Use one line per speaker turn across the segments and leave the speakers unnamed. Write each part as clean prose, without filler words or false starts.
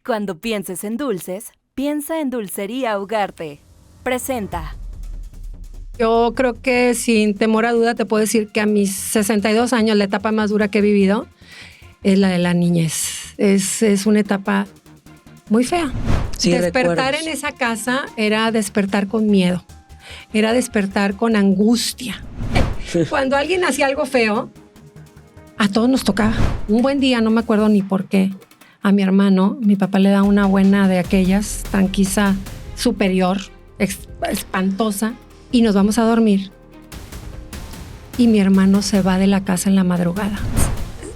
Cuando pienses en dulces, piensa en Dulcería Ugarte. Presenta.
Yo creo que sin temor a duda te puedo decir que a mis 62 años la etapa más dura que he vivido es la de la niñez. Es una etapa muy fea.
Sí,
despertar
recuerdos.
en esa casa era despertar con miedo, era despertar con angustia. Cuando alguien hacía algo feo, a todos nos tocaba. Un buen día, no me acuerdo ni por qué, a mi hermano, mi papá le da una buena de aquellas, tranquisa superior, espantosa, y nos vamos a dormir. Y mi hermano se va de la casa en la madrugada.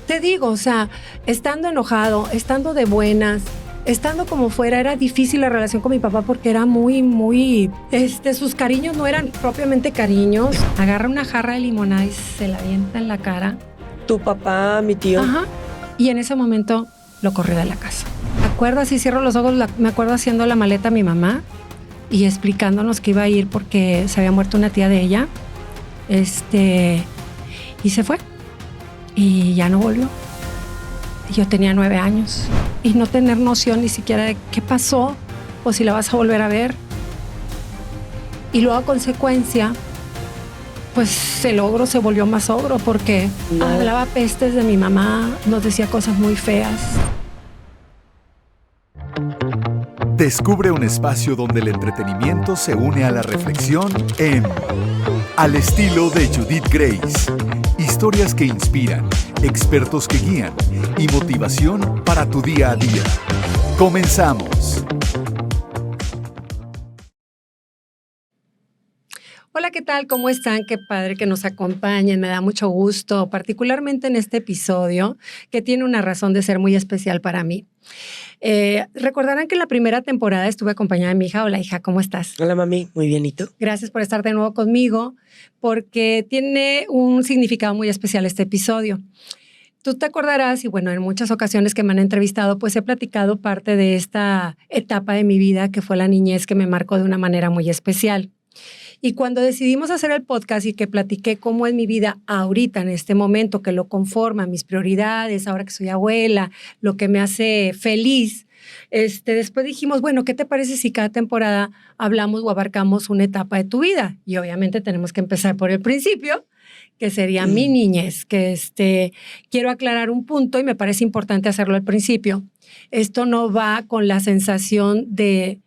Te digo, o sea, estando enojado, estando de buenas, estando como fuera, era difícil la relación con mi papá porque era muy, sus cariños no eran propiamente cariños. Agarra una jarra de limonada y se la avienta en la cara.
Tu papá, mi tío.
Ajá. Y en ese momento lo corrí de la casa. ¿Te acuerdas? Y cierro los ojos, me acuerdo haciendo la maleta a mi mamá y explicándonos que iba a ir porque se había muerto una tía de ella. Y se fue. Y ya no volvió. Yo tenía 9 años. Y no tener noción ni siquiera de qué pasó o si la vas a volver a ver. Y luego a consecuencia, pues el ogro se volvió más ogro porque hablaba pestes de mi mamá, nos decía cosas muy feas.
Descubre un espacio donde el entretenimiento se une a la reflexión en Al estilo de Judith Grace. Historias que inspiran, expertos que guían y motivación para tu día a día. Comenzamos.
Hola, ¿qué tal? ¿Cómo están? Qué padre que nos acompañen. Me da mucho gusto, particularmente en este episodio, que tiene una razón de ser muy especial para mí. Recordarán que en la primera temporada estuve acompañada de mi hija. Hola, hija, ¿cómo estás?
Hola, mami. Muy bien, ¿y tú?
Gracias por estar de nuevo conmigo, porque tiene un significado muy especial este episodio. Tú te acordarás, y bueno, en muchas ocasiones que me han entrevistado, pues he platicado parte de esta etapa de mi vida que fue la niñez, que me marcó de una manera muy especial. Y cuando decidimos hacer el podcast y que platiqué cómo es mi vida ahorita, en este momento, que lo conforma, mis prioridades, ahora que soy abuela, lo que me hace feliz, después dijimos, bueno, ¿qué te parece si cada temporada hablamos o abarcamos una etapa de tu vida? Y obviamente tenemos que empezar por el principio, que sería mi niñez, que quiero aclarar un punto y me parece importante hacerlo al principio. Esto no va con la sensación de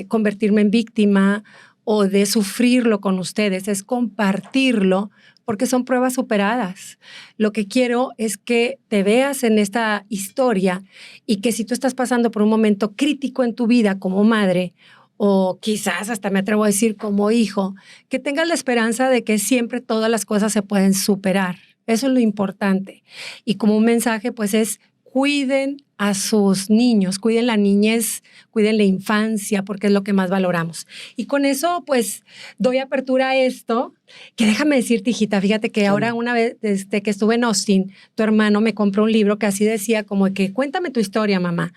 convertirme en víctima o de sufrirlo con ustedes, es compartirlo porque son pruebas superadas. Lo que quiero es que te veas en esta historia y que si tú estás pasando por un momento crítico en tu vida como madre o quizás hasta me atrevo a decir como hijo, que tengas la esperanza de que siempre todas las cosas se pueden superar. Eso es lo importante. Y como un mensaje pues es cuiden a sus niños, cuiden la niñez, cuiden la infancia, porque es lo que más valoramos. Y con eso, pues, doy apertura a esto, que déjame decirte, hijita, fíjate que ahora una vez que estuve en Austin, tu hermano me compró un libro que así decía como que, cuéntame tu historia, mamá.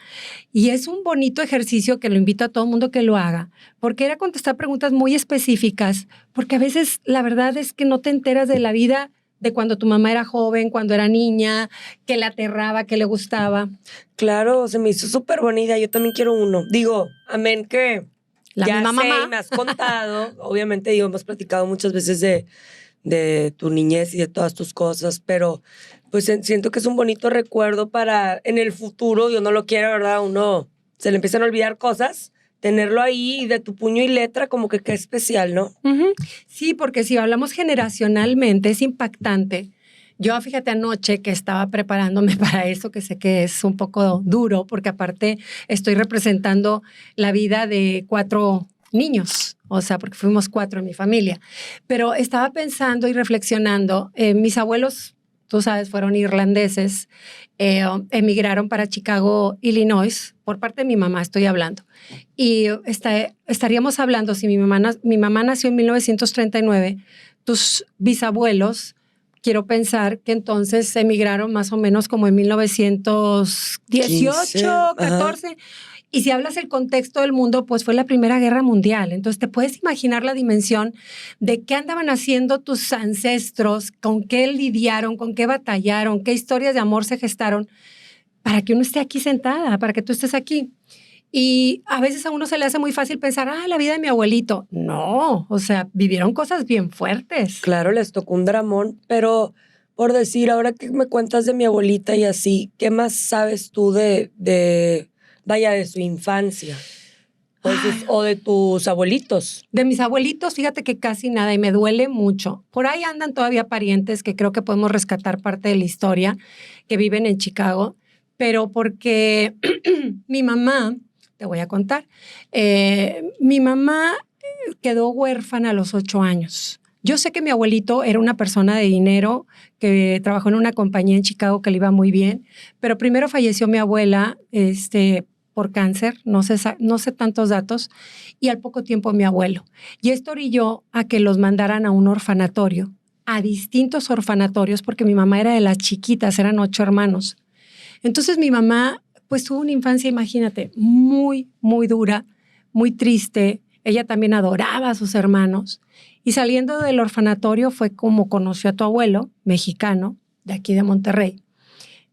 Y es un bonito ejercicio que lo invito a todo el mundo que lo haga, porque era contestar preguntas muy específicas, porque a veces la verdad es que no te enteras de la vida de cuando tu mamá era joven, cuando era niña, que le aterraba, que le gustaba.
Claro, se me hizo súper bonita. Yo también quiero uno. Digo, amén que
La
ya
misma
sé
mamá.
y me has contado. Obviamente, digo, hemos platicado muchas veces de tu niñez y de todas tus cosas, pero pues siento que es un bonito recuerdo para en el futuro. Dios no lo quiera, ¿verdad? Uno se le empiezan a olvidar cosas. Tenerlo ahí de tu puño y letra como que qué especial, ¿no?
Uh-huh. Sí, porque si hablamos generacionalmente es impactante. Yo, fíjate, anoche que estaba preparándome para eso, que sé que es un poco duro, porque aparte estoy representando la vida de 4 niños, o sea, porque fuimos 4 en mi familia. Pero estaba pensando y reflexionando, mis abuelos, tú sabes, fueron irlandeses, emigraron para Chicago, Illinois, por parte de mi mamá estoy hablando. Y estaríamos hablando, si mi mamá nació en 1939, tus bisabuelos, quiero pensar que entonces emigraron más o menos como en 1918, 14. Ajá. Y si hablas el contexto del mundo, pues fue la Primera Guerra Mundial. Entonces te puedes imaginar la dimensión de qué andaban haciendo tus ancestros, con qué lidiaron, con qué batallaron, qué historias de amor se gestaron para que uno esté aquí sentada, para que tú estés aquí. Y a veces a uno se le hace muy fácil pensar, la vida de mi abuelito. No, o sea, vivieron cosas bien fuertes.
Claro, les tocó un dramón, pero por decir, ahora que me cuentas de mi abuelita y así, ¿qué más sabes tú vaya, de su infancia? O de tus abuelitos.
De mis abuelitos, fíjate que casi nada y me duele mucho. Por ahí andan todavía parientes que creo que podemos rescatar parte de la historia, que viven en Chicago, pero porque mi mamá, te voy a contar, mi mamá quedó huérfana a los 8 años. Yo sé que mi abuelito era una persona de dinero que trabajó en una compañía en Chicago que le iba muy bien, pero primero falleció mi abuela, por cáncer, no sé tantos datos, y al poco tiempo mi abuelo. Y esto orilló a que los mandaran a un orfanatorio, a distintos orfanatorios, porque mi mamá era de las chiquitas, eran 8 hermanos. Entonces mi mamá, pues tuvo una infancia, imagínate, muy, muy dura, muy triste. Ella también adoraba a sus hermanos. Y saliendo del orfanatorio fue como conoció a tu abuelo, mexicano, de aquí de Monterrey.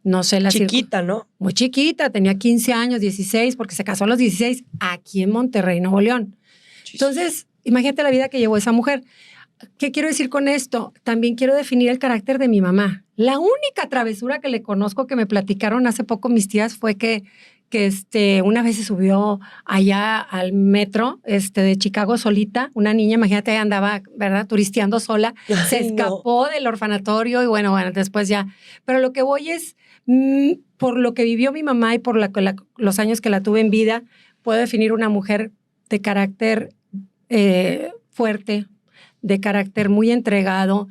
No sé la
Chiquita, ¿no?
Muy chiquita, tenía 15 años, 16, porque se casó a los 16 aquí en Monterrey, Nuevo León. Entonces, imagínate la vida que llevó esa mujer. ¿Qué quiero decir con esto? También quiero definir el carácter de mi mamá. La única travesura que le conozco que me platicaron hace poco mis tías fue que una vez se subió allá al metro de Chicago solita, una niña, imagínate, andaba, ¿verdad?, turisteando sola, se escapó del orfanatorio y bueno, después ya. Pero lo que voy es, por lo que vivió mi mamá y por los años que la tuve en vida, puedo definir una mujer de carácter fuerte, de carácter muy entregado,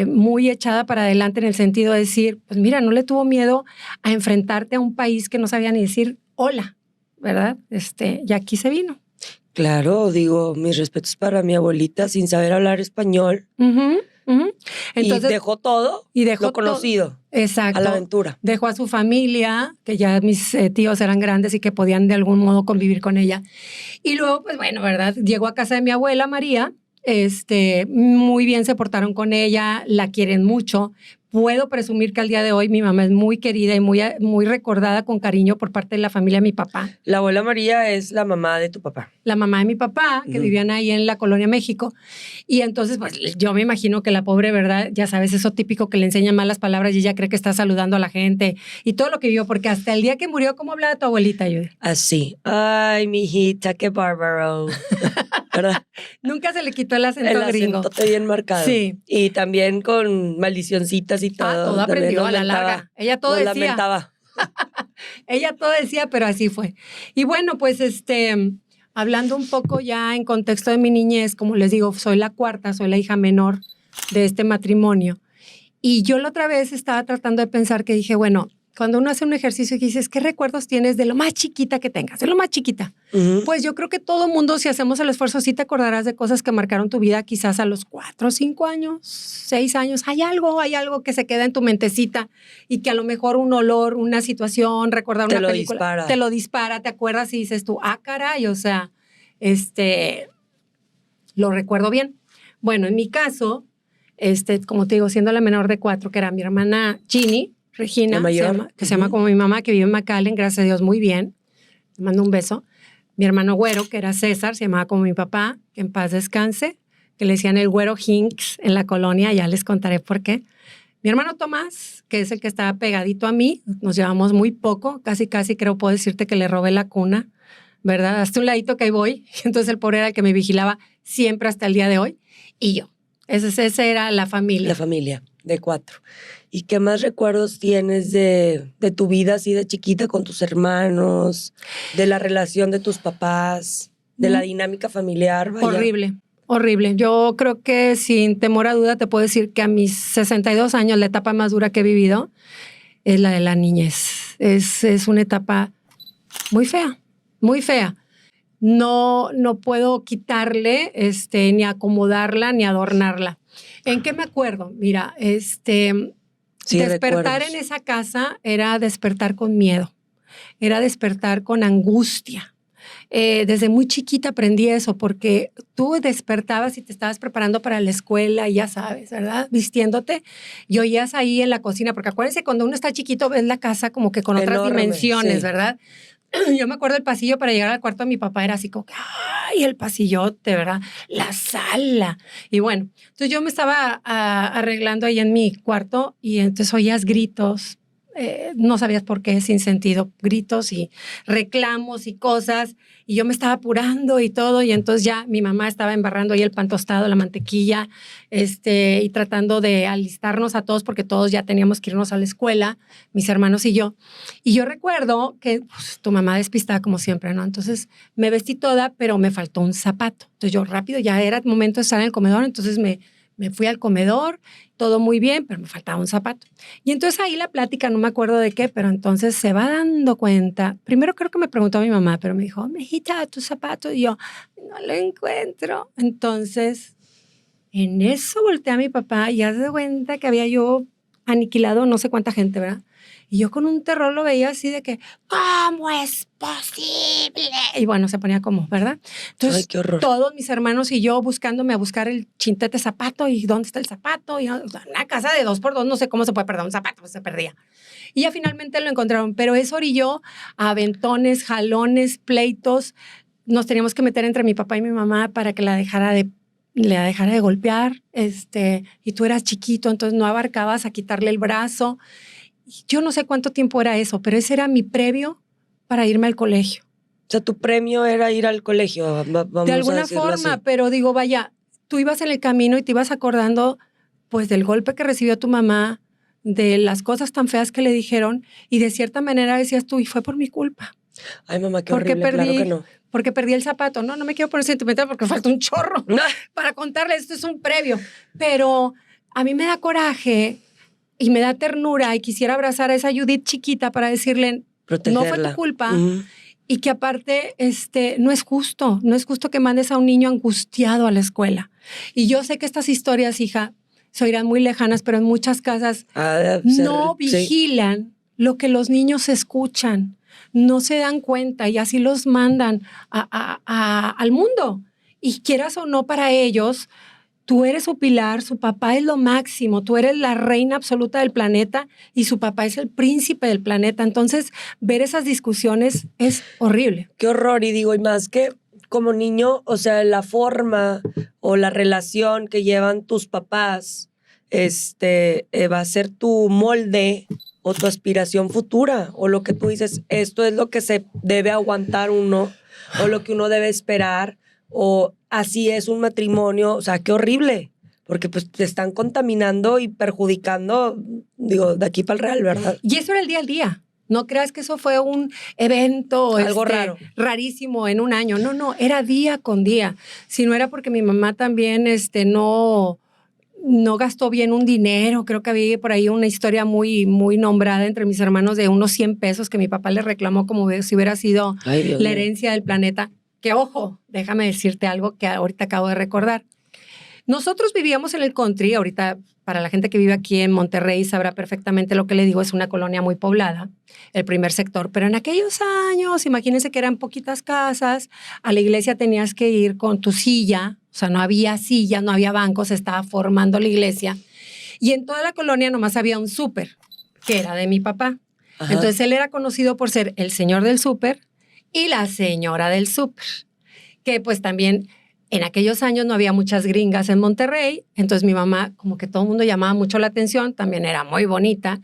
muy echada para adelante en el sentido de decir, pues mira, no le tuvo miedo a enfrentarte a un país que no sabía ni decir hola, ¿verdad? Y aquí se vino.
Claro, digo, mis respetos para mi abuelita sin saber hablar español. Entonces, y dejó todo
y dejó
lo conocido.
Exacto.
A la aventura.
Dejó a su familia, que ya mis tíos eran grandes y que podían de algún modo convivir con ella. Y luego, pues bueno, ¿verdad? Llegó a casa de mi abuela María. Muy bien se portaron con ella, la quieren mucho. Puedo presumir que al día de hoy mi mamá es muy querida y muy recordada con cariño por parte de la familia de mi papá.
La abuela María es la mamá de tu papá.
La mamá de mi papá, que vivían ahí en la Colonia México. Y entonces, pues yo me imagino que la pobre, ¿verdad? Ya sabes, eso típico que le enseñan malas palabras y ella cree que está saludando a la gente y todo lo que vivió, porque hasta el día que murió, ¿cómo hablaba tu abuelita, Judy?
Así. Ay, mijita, qué bárbaro. ¿Verdad?
Nunca se le quitó el acento gringo.
El acento bien marcado.
Sí.
Y también con maldicioncitas y todo.
Todo aprendió a la larga. Ella todo decía.
Lamentaba.
Ella todo decía, pero así fue. Y bueno, pues hablando un poco ya en contexto de mi niñez, como les digo, soy la cuarta, soy la hija menor de este matrimonio. Y yo la otra vez estaba tratando de pensar que dije, bueno, cuando uno hace un ejercicio y dices, ¿qué recuerdos tienes de lo más chiquita que tengas? De lo más chiquita. Pues yo creo que todo mundo, si hacemos el esfuerzo, sí te acordarás de cosas que marcaron tu vida quizás a los 4, 5 años, 6 años. Hay algo que se queda en tu mentecita y que a lo mejor un olor, una situación, recordar una película, te lo dispara, te acuerdas y dices tú, caray, o sea, lo recuerdo bien. Bueno, en mi caso, como te digo, siendo la menor de 4, que era mi hermana Ginny, Regina, se llama como mi mamá, que vive en McAllen, gracias a Dios, muy bien. Le mando un beso. Mi hermano Güero, que era César, se llamaba como mi papá, que en paz descanse, que le decían el Güero Hinks en la colonia, ya les contaré por qué. Mi hermano Tomás, que es el que estaba pegadito a mí, nos llevamos muy poco, casi creo puedo decirte que le robé la cuna, ¿verdad? Hasta un ladito que ahí voy. Entonces el pobre era el que me vigilaba siempre hasta el día de hoy. Y yo. Esa era la familia.
La familia de 4. ¿Y qué más recuerdos tienes de tu vida así de chiquita con tus hermanos, de la relación de tus papás, de la dinámica familiar? Vaya.
Horrible. Yo creo que sin temor a duda te puedo decir que a mis 62 años la etapa más dura que he vivido es la de la niñez. Es una etapa muy fea, muy fea. No puedo quitarle, ni acomodarla, ni adornarla. ¿En qué me acuerdo? Mira,
sí,
despertar en esa casa era despertar con miedo, era despertar con angustia, desde muy chiquita aprendí eso, porque tú despertabas y te estabas preparando para la escuela, y ya sabes, ¿verdad? Vistiéndote y oías ahí en la cocina, porque acuérdense, cuando uno está chiquito ves la casa como que con otras
Enorme,
dimensiones,
sí.
¿verdad? Yo me acuerdo el pasillo para llegar al cuarto de mi papá era así como que, ¡ay! El pasillote, ¿verdad? La sala. Y bueno, entonces yo me estaba arreglando ahí en mi cuarto y entonces oías gritos, no sabías por qué, sin sentido, gritos y reclamos y cosas. Y yo me estaba apurando y todo, y entonces ya mi mamá estaba embarrando ahí el pan tostado, la mantequilla, y tratando de alistarnos a todos porque todos ya teníamos que irnos a la escuela, mis hermanos y yo. Y yo recuerdo que pues, tu mamá despistada como siempre, ¿no? Entonces me vestí toda, pero me faltó un zapato. Entonces yo rápido, ya era momento de estar en el comedor, entonces me fui al comedor, todo muy bien, pero me faltaba un zapato. Y entonces ahí la plática, no me acuerdo de qué, pero entonces se va dando cuenta. Primero creo que me preguntó a mi mamá, pero me dijo, mijita, tu zapato. Y yo, no lo encuentro. Entonces, en eso volteé a mi papá y haz de cuenta que había yo aniquilado no sé cuánta gente, ¿verdad? Y yo con un terror lo veía así de que, ¿cómo es posible? Y bueno, se ponía como, ¿verdad? Entonces,
Ay, qué horror.
todos mis hermanos y yo buscándome a buscar el chintete zapato y dónde está el zapato. Y una casa de 2x2, no sé cómo se puede perder un zapato, pues se perdía. Y ya finalmente lo encontraron, pero eso orilló a aventones, jalones, pleitos. Nos teníamos que meter entre mi papá y mi mamá para que la dejara de golpear, y tú eras chiquito, entonces no abarcabas a quitarle el brazo. Yo no sé cuánto tiempo era eso, pero ese era mi previo para irme al colegio.
O sea, tu premio era ir al colegio, vamos
De
a
alguna
decirlo
forma,
así.
pero digo, vaya, tú ibas en el camino y te ibas acordando pues del golpe que recibió tu mamá, de las cosas tan feas que le dijeron, y de cierta manera decías tú, y fue por mi culpa.
Ay, mamá, qué
Porque
horrible, claro que no.
porque perdí el zapato. No me quiero poner sentimental porque falta un chorro para contarles, esto es un previo. Pero a mí me da coraje y me da ternura y quisiera abrazar a esa Judith chiquita para decirle,
Protegerla.
no fue tu culpa.
Ujú.
Y que aparte, no es justo que mandes a un niño angustiado a la escuela. Y yo sé que estas historias, hija, se oirán muy lejanas, pero en muchas casas no
Sí.
vigilan lo que los niños escuchan, no se dan cuenta y así los mandan al mundo. Y quieras o no para ellos, tú eres su pilar, su papá es lo máximo, tú eres la reina absoluta del planeta y su papá es el príncipe del planeta. Entonces, ver esas discusiones es horrible.
Qué horror. Y digo, y más que como niño, o sea, la forma o la relación que llevan tus papás, va a ser tu molde o tu aspiración futura, o lo que tú dices, esto es lo que se debe aguantar uno, o lo que uno debe esperar, o así es un matrimonio. O sea, qué horrible, porque pues te están contaminando y perjudicando, digo, de aquí para el real, ¿verdad?
Y eso era el día al día. No creas que eso fue un evento
Algo raro.
rarísimo en un año. No, era día con día. Si no era porque mi mamá también no gastó bien un dinero. Creo que había por ahí una historia muy, muy nombrada entre mis hermanos de unos 100 pesos que mi papá le reclamó como si hubiera sido
Ay, Dios
la
mío.
herencia del planeta. Que ojo, déjame decirte algo que ahorita acabo de recordar. Nosotros vivíamos en el country, ahorita para la gente que vive aquí en Monterrey sabrá perfectamente lo que le digo, es una colonia muy poblada, el primer sector, pero en aquellos años, imagínense que eran poquitas casas, a la iglesia tenías que ir con tu silla, o sea, no había silla, no había bancos, se estaba formando la iglesia, y en toda la colonia nomás había un súper, que era de mi papá.
Ajá.
Entonces él era conocido por ser el señor del súper y la señora del súper, que pues también en aquellos años no había muchas gringas en Monterrey, entonces mi mamá, como que todo el mundo llamaba mucho la atención, también era muy bonita.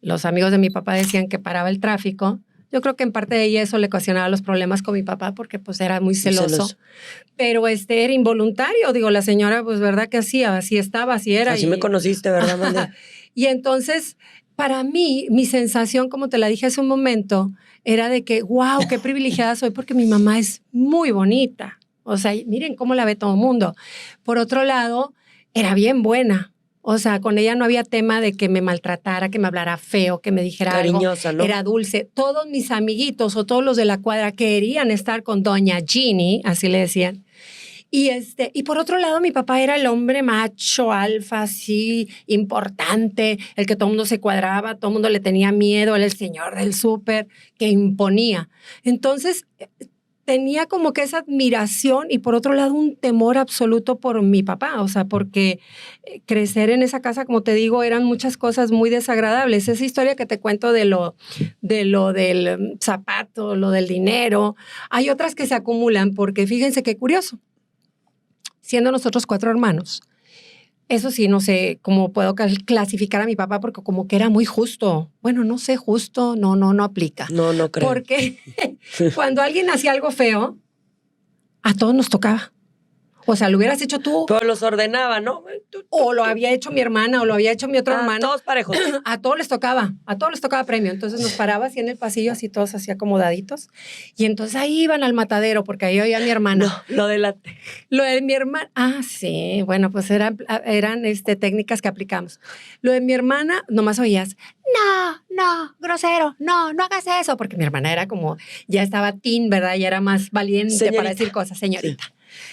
Los amigos de mi papá decían que paraba el tráfico. Yo creo que en parte de ella eso le ocasionaba los problemas con mi papá porque pues era muy celoso. Pero era involuntario, digo, la señora pues verdad que hacía, así estaba, así era.
Así me conociste, ¿verdad, Amanda?
Y entonces, para mí, mi sensación, como te la dije hace un momento, era de que, wow, qué privilegiada soy porque mi mamá es muy bonita. O sea, miren cómo la ve todo el mundo. Por otro lado, era bien buena. O sea, con ella no había tema de que me maltratara, que me hablara feo, que me dijera
Cariñosa,
algo.
¿no?
Era dulce. Todos mis amiguitos o todos los de la cuadra querían estar con doña Ginny, así le decían. Y por otro lado, mi papá era el hombre macho, alfa, así, importante, el que todo el mundo se cuadraba, todo el mundo le tenía miedo, él el señor del súper, que imponía. Entonces, tenía como que esa admiración y por otro lado un temor absoluto por mi papá, o sea, porque crecer en esa casa, como te digo, eran muchas cosas muy desagradables. Esa historia que te cuento de lo del zapato, lo del dinero, hay otras que se acumulan porque fíjense qué curioso, siendo nosotros 4 hermanos, eso sí, no sé cómo puedo clasificar a mi papá porque como que era muy justo. Bueno, no sé, justo, no aplica.
No creo.
Porque cuando alguien hacía algo feo, a todos nos tocaba. O sea, lo hubieras hecho tú.
Pero los ordenaba, ¿no?
O lo había hecho mi hermana, o lo había hecho mi otro hermano.
Todos parejos.
A todos les tocaba premio. Entonces nos paraba así en el pasillo, así todos así acomodaditos. Y entonces ahí iban al matadero, porque ahí oía mi hermana.
No,
Lo de mi hermana, sí, bueno, pues eran técnicas que aplicamos. Lo de mi hermana, nomás oías, no, grosero, no hagas eso, porque mi hermana era como, ya estaba teen, ¿verdad? Ya era más valiente
Señorita.
para decir cosas, señorita. Sí.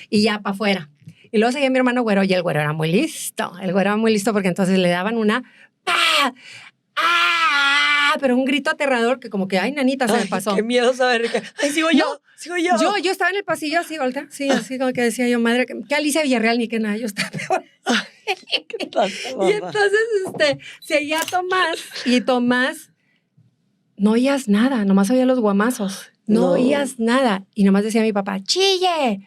Y ya para afuera. Y luego seguía mi hermano güero, y el güero era muy listo. El güero era muy listo porque entonces le daban una, ¡ah! ¡Ah! Pero un grito aterrador que como que, ay, nanita, se me pasó.
Qué miedo saber que, ay, sigo yo.
Yo estaba en el pasillo así, voltea, sí, así como que decía yo, madre, que Alicia Villarreal ni que nada, yo estaba peor.
¿Qué pasa,
y entonces, seguía Tomás, no oías nada, nomás oía los guamazos, no oías nada. Y nomás decía mi papá, chille,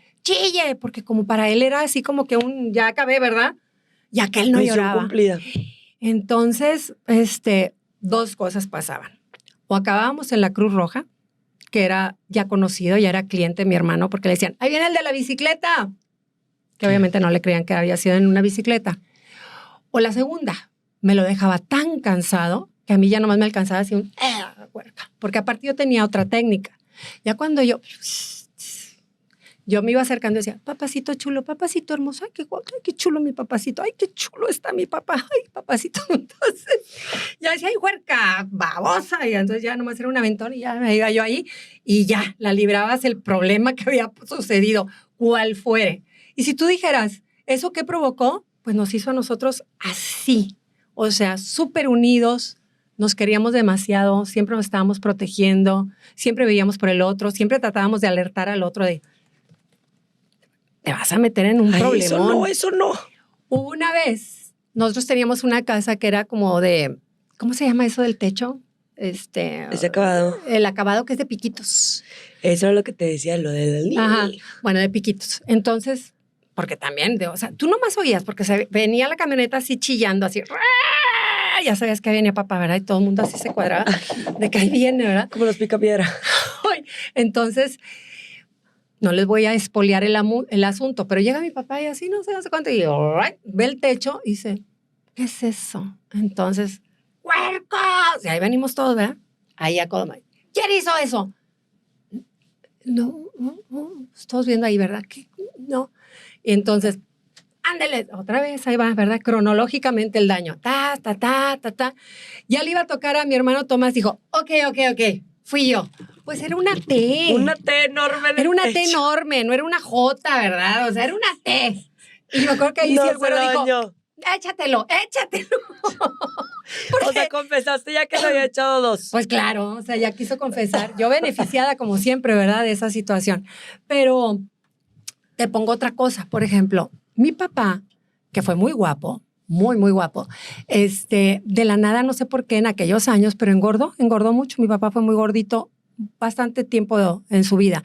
porque como para él era así como que ya acabé, ¿verdad? Ya que él no
Misión
lloraba.
cumplida.
Entonces, 2 cosas pasaban. O acabábamos en la Cruz Roja, que era ya conocido, ya era cliente de mi hermano, porque le decían, ahí viene el de la bicicleta, que obviamente no le creían que había sido en una bicicleta. O la segunda, me lo dejaba tan cansado que a mí ya nomás me alcanzaba así porque aparte yo tenía otra técnica. Ya cuando yo me iba acercando y decía, papacito chulo, papacito hermoso, ay, qué chulo mi papacito, ay, qué chulo está mi papá, ay, papacito. Entonces, ya decía, ay, huerca, babosa, y entonces ya nomás era un aventón y ya me iba yo ahí y ya, la librabas el problema que había sucedido, cual fuere. Y si tú dijeras, ¿eso qué provocó? Pues nos hizo a nosotros así, o sea, súper unidos, nos queríamos demasiado, siempre nos estábamos protegiendo, siempre veíamos por el otro, siempre tratábamos de alertar al otro de, te vas a meter en un problemón.
Eso no.
Una vez, nosotros teníamos una casa que era como de, ¿cómo se llama eso del techo?
Ese acabado.
El acabado que es de piquitos.
Eso es lo que te decía, lo del...
Ajá, bueno, de piquitos. Entonces, porque también, o sea, tú nomás oías, porque venía la camioneta así chillando, así, ya sabías que venía papá, ¿verdad? Y todo el mundo así se cuadraba de que ahí viene, ¿verdad?
Como los picapiedra.
Entonces, no les voy a espolear el asunto, pero llega mi papá y así, no sé cuánto, y ve el techo y dice, ¿qué es eso? Entonces, ¡huercos! Y ahí venimos todos, ¿verdad? Ahí a Codoma. ¿Quién hizo eso? No, todos viendo ahí, ¿verdad? ¿Qué? No. Y entonces, ándele, otra vez, ahí va, ¿verdad? Cronológicamente el daño. Ta. Ya le iba a tocar a mi hermano Tomás, dijo, ok, fui yo. Pues era una T.
Una T enorme.
Era una T enorme, no era una J, ¿verdad? O sea, era una T. Y me acuerdo que ahí sí el güero dijo, échatelo.
O sea, confesaste ya que lo había echado 2.
Pues claro, o sea, ya quiso confesar. Yo beneficiada como siempre, ¿verdad? De esa situación. Pero te pongo otra cosa. Por ejemplo, mi papá, que fue muy guapo, muy guapo, de la nada, no sé por qué en aquellos años, pero engordó mucho. Mi papá fue muy gordito bastante tiempo en su vida.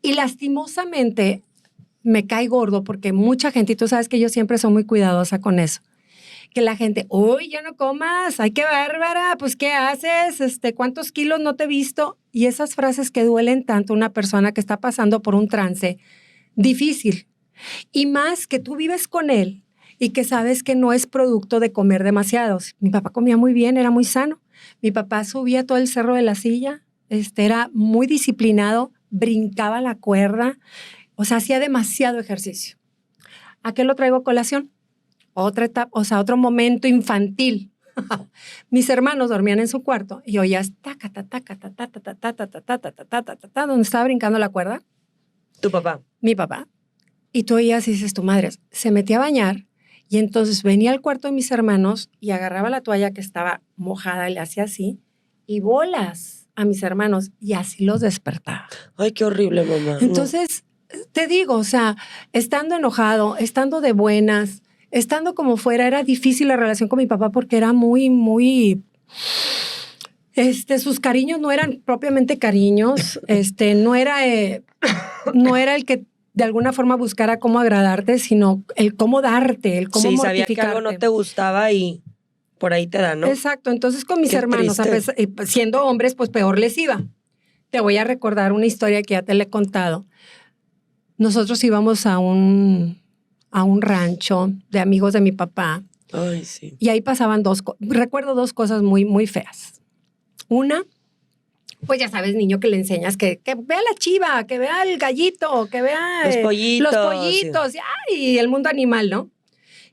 Y lastimosamente me cae gordo porque mucha gente, y tú sabes que yo siempre soy muy cuidadosa con eso, que la gente, uy, ya no comas, ay, qué bárbara, pues, ¿qué haces? ¿Cuántos kilos no te he visto? Y esas frases que duelen tanto a una persona que está pasando por un trance difícil. Y más que tú vives con él y que sabes que no es producto de comer demasiados. Mi papá comía muy bien, era muy sano. Mi papá subía todo el cerro de la silla, era muy disciplinado, brincaba la cuerda, o sea, hacía demasiado ejercicio. ¿A qué lo traigo a colación? Otra etapa, o sea, otro momento infantil. Mis hermanos dormían en su cuarto y oías taca, donde estaba brincando la cuerda.
¿Tu papá?
Mi papá. Y tú oías y dices, tu madre, se metía a bañar y entonces venía al cuarto de mis hermanos y agarraba la toalla que estaba mojada y le hacía así y bolas a mis hermanos y así los despertaba.
Ay, qué horrible, mamá.
Entonces, te digo, o sea, estando enojado, estando de buenas, estando como fuera, era difícil la relación con mi papá porque era muy... sus cariños no eran propiamente cariños, no era el que de alguna forma buscara cómo agradarte, sino el cómo darte, el cómo
mortificarte. Sí, sabía que algo no te gustaba y por ahí te da, ¿no?
Exacto. Entonces, con mis hermanos, siendo hombres, pues peor les iba. Te voy a recordar una historia que ya te la he contado. Nosotros íbamos a un rancho de amigos de mi papá.
Ay, sí.
Y ahí pasaban recuerdo dos cosas muy, muy feas. Una, pues ya sabes, niño, que le enseñas que vea la chiva, que vea el gallito, que vea
los pollitos.
Los pollitos, y el mundo animal, ¿no?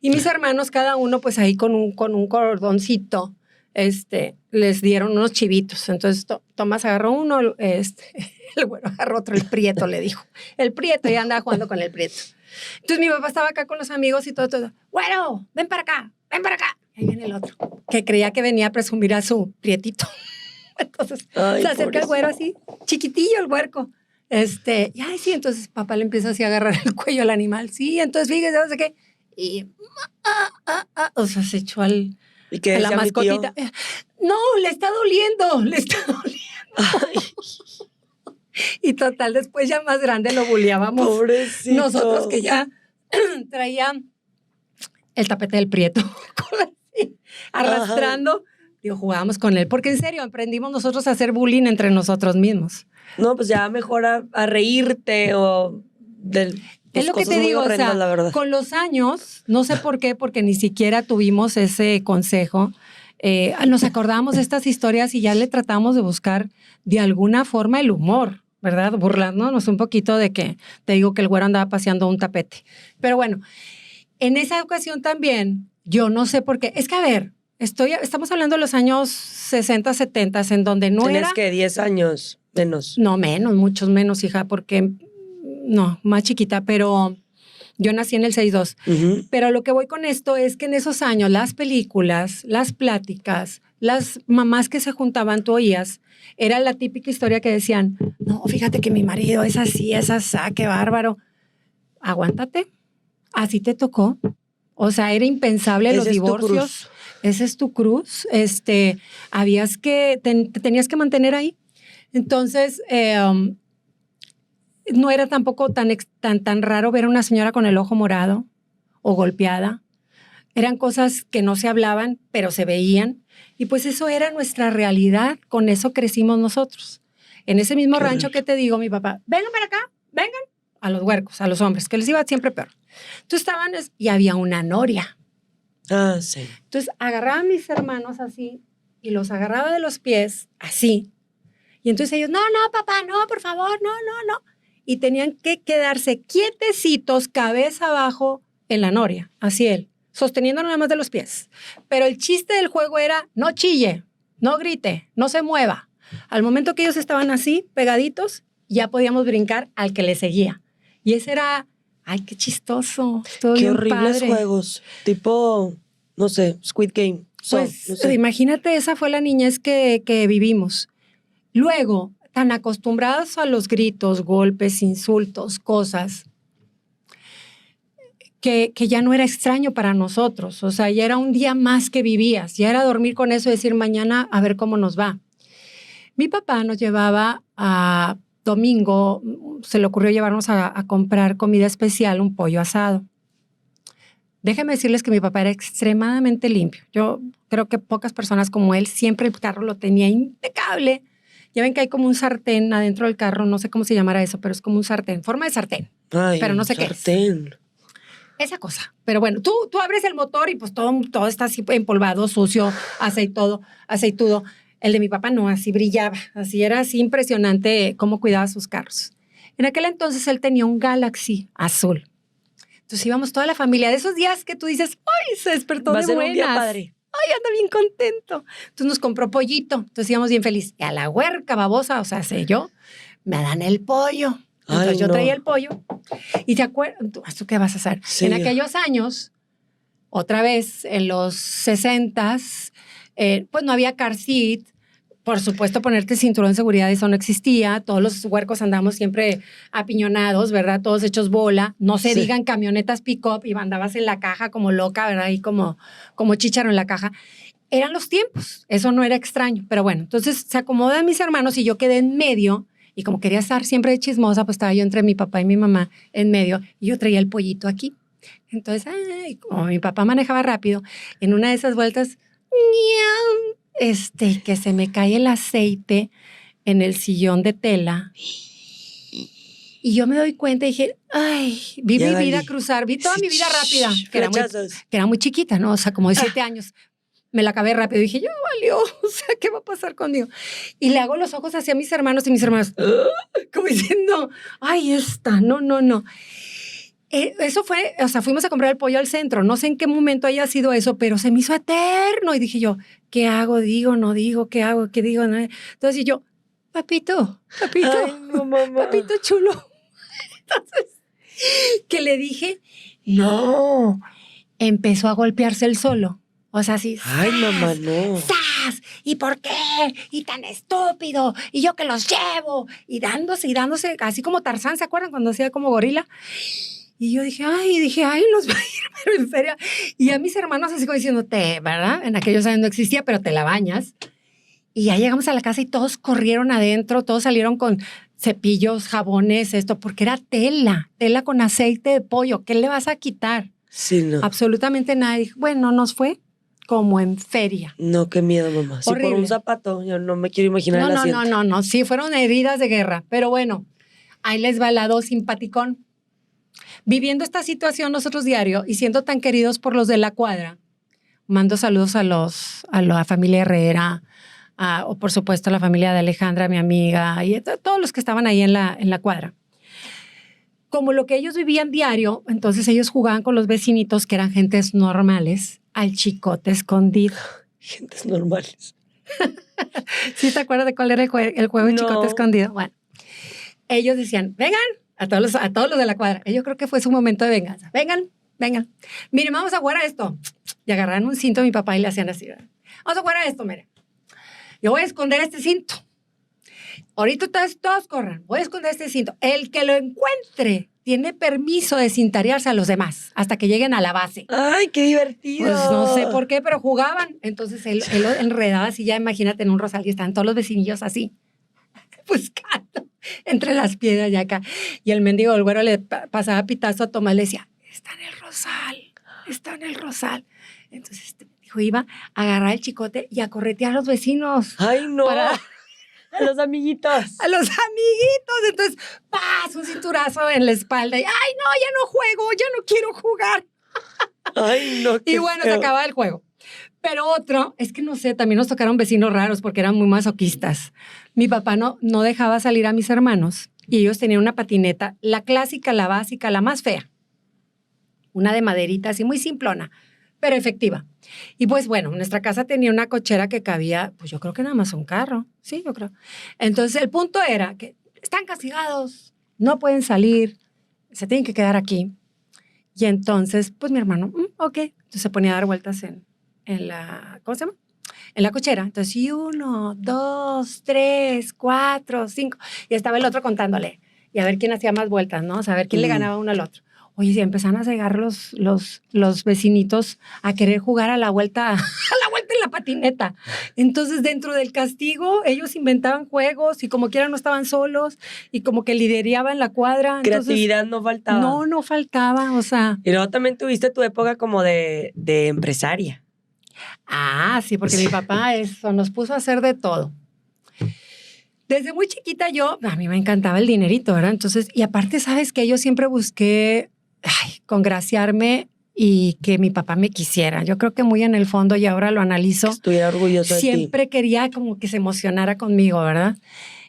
Y mis hermanos, cada uno, pues ahí con un cordoncito, les dieron unos chivitos. Entonces, Tomás agarró uno, el güero agarró otro, el prieto, le dijo. El prieto, y andaba jugando con el prieto. Entonces, mi papá estaba acá con los amigos y todo. Güero, ven para acá, ven para acá. Y ahí viene el otro, que creía que venía a presumir a su prietito. Entonces, se acerca el güero así, chiquitillo el huerco. Y ay, sí, entonces papá le empieza así a agarrar el cuello al animal. Sí, entonces fíjese, no sé qué. Y, o sea, se echó a la mascotita. No, le está doliendo. Ay. Y total, después ya más grande lo bulleábamos.
Pobrecito.
Nosotros que ya traían el tapete del prieto, arrastrando. Digo, jugábamos con él, porque en serio, aprendimos nosotros a hacer bullying entre nosotros mismos.
No, pues ya mejor a reírte o del...
Es lo que te digo,
horrendas,
o sea,
la verdad.
Con los años, no sé por qué, porque ni siquiera tuvimos ese consejo, nos acordábamos de estas historias y ya le tratamos de buscar de alguna forma el humor, ¿verdad? Burlándonos un poquito de que, te digo que el güero andaba paseando un tapete. Pero bueno, en esa ocasión también, yo no sé por qué, es que a ver, estamos hablando de los años 60, 70, en donde no
¿Tienes
era...
que 10 años menos?
No, menos, muchos menos, hija, porque... No, más chiquita, pero yo nací en el 62.
Uh-huh.
Pero lo que voy con esto es que en esos años las películas, las pláticas, las mamás que se juntaban, tú oías, era la típica historia que decían, no, fíjate que mi marido es así, qué bárbaro. Aguántate, así te tocó. O sea, era impensable los divorcios. Esa es tu cruz. Habías que, te tenías que mantener ahí. Entonces, no era tampoco tan raro ver a una señora con el ojo morado o golpeada. Eran cosas que no se hablaban, pero se veían. Y pues eso era nuestra realidad. Con eso crecimos nosotros. En ese mismo rancho que te digo, mi papá, vengan para acá, vengan. A los huercos, a los hombres, que les iba siempre peor. Entonces estaban y había una noria.
Ah, sí.
Entonces agarraba a mis hermanos así y los agarraba de los pies así. Y entonces ellos, no, papá, no, por favor, no. Y tenían que quedarse quietecitos, cabeza abajo en la noria, así él, sosteniendo nada más de los pies. Pero el chiste del juego era, no chille, no grite, no se mueva. Al momento que ellos estaban así, pegaditos, ya podíamos brincar al que le seguía. Y ese era, ay, qué chistoso.
Qué horribles juegos, tipo, no sé, Squid Game.
Pues
no sé.
Imagínate, esa fue la niñez que vivimos. Luego, tan acostumbrados a los gritos, golpes, insultos, cosas, que ya no era extraño para nosotros. O sea, ya era un día más que vivías. Ya era dormir con eso y decir mañana a ver cómo nos va. Mi papá nos llevaba a domingo, se le ocurrió llevarnos a comprar comida especial, un pollo asado. Déjenme decirles que mi papá era extremadamente limpio. Yo creo que pocas personas como él, siempre el carro lo tenía impecable. Ya ven que hay como un sartén adentro del carro, no sé cómo se llamará eso, pero es como un sartén, forma de sartén.
Ay,
pero no sé
sartén.
Qué es. Esa cosa. Pero bueno, tú abres el motor y pues todo está así empolvado, sucio, aceitudo. El de mi papá no, así brillaba, así era así impresionante cómo cuidaba sus carros. En aquel entonces él tenía un Galaxy azul. Entonces íbamos toda la familia, de esos días que tú dices, ¡ay, se despertó de buenas! Va a ser un día padre. ¡Ay, anda bien contento! Entonces nos compró pollito, entonces íbamos bien felices. Y a la huerca babosa, o sea, sé yo, me dan el pollo. Entonces yo traía el pollo. Y te acuerdas, ¿tú qué vas a hacer? Sí. En aquellos años, otra vez, en los 60s, pues no había car seat, Por supuesto, ponerte cinturón de seguridad, eso no existía. Todos los huercos andamos siempre apiñonados, ¿verdad? Todos hechos bola. No se digan camionetas pick-up y andabas en la caja como loca, ¿verdad? Y como chícharo en la caja. Eran los tiempos. Eso no era extraño. Pero bueno, entonces se acomodan mis hermanos y yo quedé en medio. Y como quería estar siempre de chismosa, pues estaba yo entre mi papá y mi mamá en medio. Y yo traía el pollito aquí. Entonces, como mi papá manejaba rápido, en una de esas vueltas, que se me cae el aceite en el sillón de tela. Y yo me doy cuenta y dije, ay, vi mi vida cruzar, vi toda mi vida rápida, que era muy chiquita, ¿no? O sea, como de 7 años. Me la acabé rápido. Dije, yo valió, o sea, ¿qué va a pasar conmigo? Y le hago los ojos hacia mis hermanos y mis hermanos, como diciendo, ay, no. Eso fue, o sea, fuimos a comprar el pollo al centro. No sé en qué momento haya sido eso, pero se me hizo eterno. Y dije yo, ¿qué hago? ¿Digo? ¿No digo? ¿Qué hago? ¿Qué digo? ¿No? Entonces yo, papito,
Ay, no, mamá.
papito chulo. Entonces, que le dije, no. Empezó a golpearse él solo. O sea, así.
Ay, mamá, no.
¡Sas! ¿Y por qué? Y tan estúpido. Y yo que los llevo. Y dándose, así como Tarzán, ¿se acuerdan? Cuando hacía como gorila. Y yo dije, ay, los va a ir, pero en serio. Y a mis hermanos así como diciéndote, ¿verdad? En aquellos años no existía, pero te la bañas. Y ya llegamos a la casa y todos corrieron adentro, todos salieron con cepillos, jabones, porque era tela con aceite de pollo. ¿Qué le vas a quitar?
Sí, no.
Absolutamente nada. Y bueno, nos fue como en feria.
No, qué miedo, mamá. Si
Horrible.
por un zapato, yo no me quiero imaginar el asiento.
No. Sí, fueron heridas de guerra. Pero bueno, ahí les va el lado simpaticón. Viviendo esta situación nosotros diario y siendo tan queridos por los de la cuadra, mando saludos a la familia Herrera, o por supuesto a la familia de Alejandra, mi amiga, y a todos los que estaban ahí en la cuadra. Como lo que ellos vivían diario, entonces ellos jugaban con los vecinitos, que eran gentes normales, al chicote escondido.
Gentes normales.
¿Sí te acuerdas de cuál era el juego de
No.
chicote escondido? Bueno, ellos decían, vengan, a todos los de la cuadra. Yo creo que fue su momento de venganza. Vengan. Miren, vamos a jugar a esto. Y agarraron un cinto a mi papá y le hacían así. ¿Verdad? Vamos a jugar a esto, mire. Yo voy a esconder este cinto. Ahorita todos corran. Voy a esconder este cinto. El que lo encuentre tiene permiso de cintarearse a los demás hasta que lleguen a la base.
Ay, qué divertido.
Pues no sé por qué, pero jugaban. Entonces él lo enredaba así, ya imagínate en un rosal y estaban todos los vecinillos así, buscando entre las piedras y acá. Y el mendigo, el güero, le pasaba pitazo a Tomás, le decía, está en el rosal. Entonces dijo, iba a agarrar el chicote y a corretear a los vecinos.
Ay, no. A los amiguitos.
A los amiguitos. Entonces, ¡paz! Un cinturazo en la espalda. Y, ¡ay, no! Ya no juego, ya no quiero jugar.
Ay, no.
Y bueno, se acababa el juego. Pero otro, es que no sé, también nos tocaron vecinos raros porque eran muy masoquistas. Mi papá no dejaba salir a mis hermanos y ellos tenían una patineta, la clásica, la básica, la más fea. Una de maderita, así muy simplona, pero efectiva. Y pues bueno, nuestra casa tenía una cochera que cabía, pues yo creo que nada más un carro. Sí, yo creo. Entonces el punto era que están castigados, no pueden salir, se tienen que quedar aquí. Y entonces, pues mi hermano, ok. Entonces se ponía a dar vueltas en la, ¿cómo se llama? En la cochera. Entonces, 1, 2, 3, 4, 5. Y estaba el otro contándole. Y a ver quién hacía más vueltas, ¿no? O sea, a ver quién le ganaba uno al otro. Oye, si empezaron a cegar los vecinitos a querer jugar a la vuelta en la patineta. Entonces, dentro del castigo, ellos inventaban juegos y como quiera no estaban solos y como que lideraban la cuadra.
Creatividad no faltaba.
No faltaba, o sea.
Y luego también tuviste tu época como de empresaria.
Ah, sí, porque mi papá nos puso a hacer de todo. Desde muy chiquita a mí me encantaba el dinerito, ¿verdad? Entonces, y aparte, ¿sabes qué? Yo siempre busqué congraciarme y que mi papá me quisiera. Yo creo que muy en el fondo, y ahora lo analizo,
estuviera orgulloso de ti.
Siempre quería como que se emocionara conmigo, ¿verdad?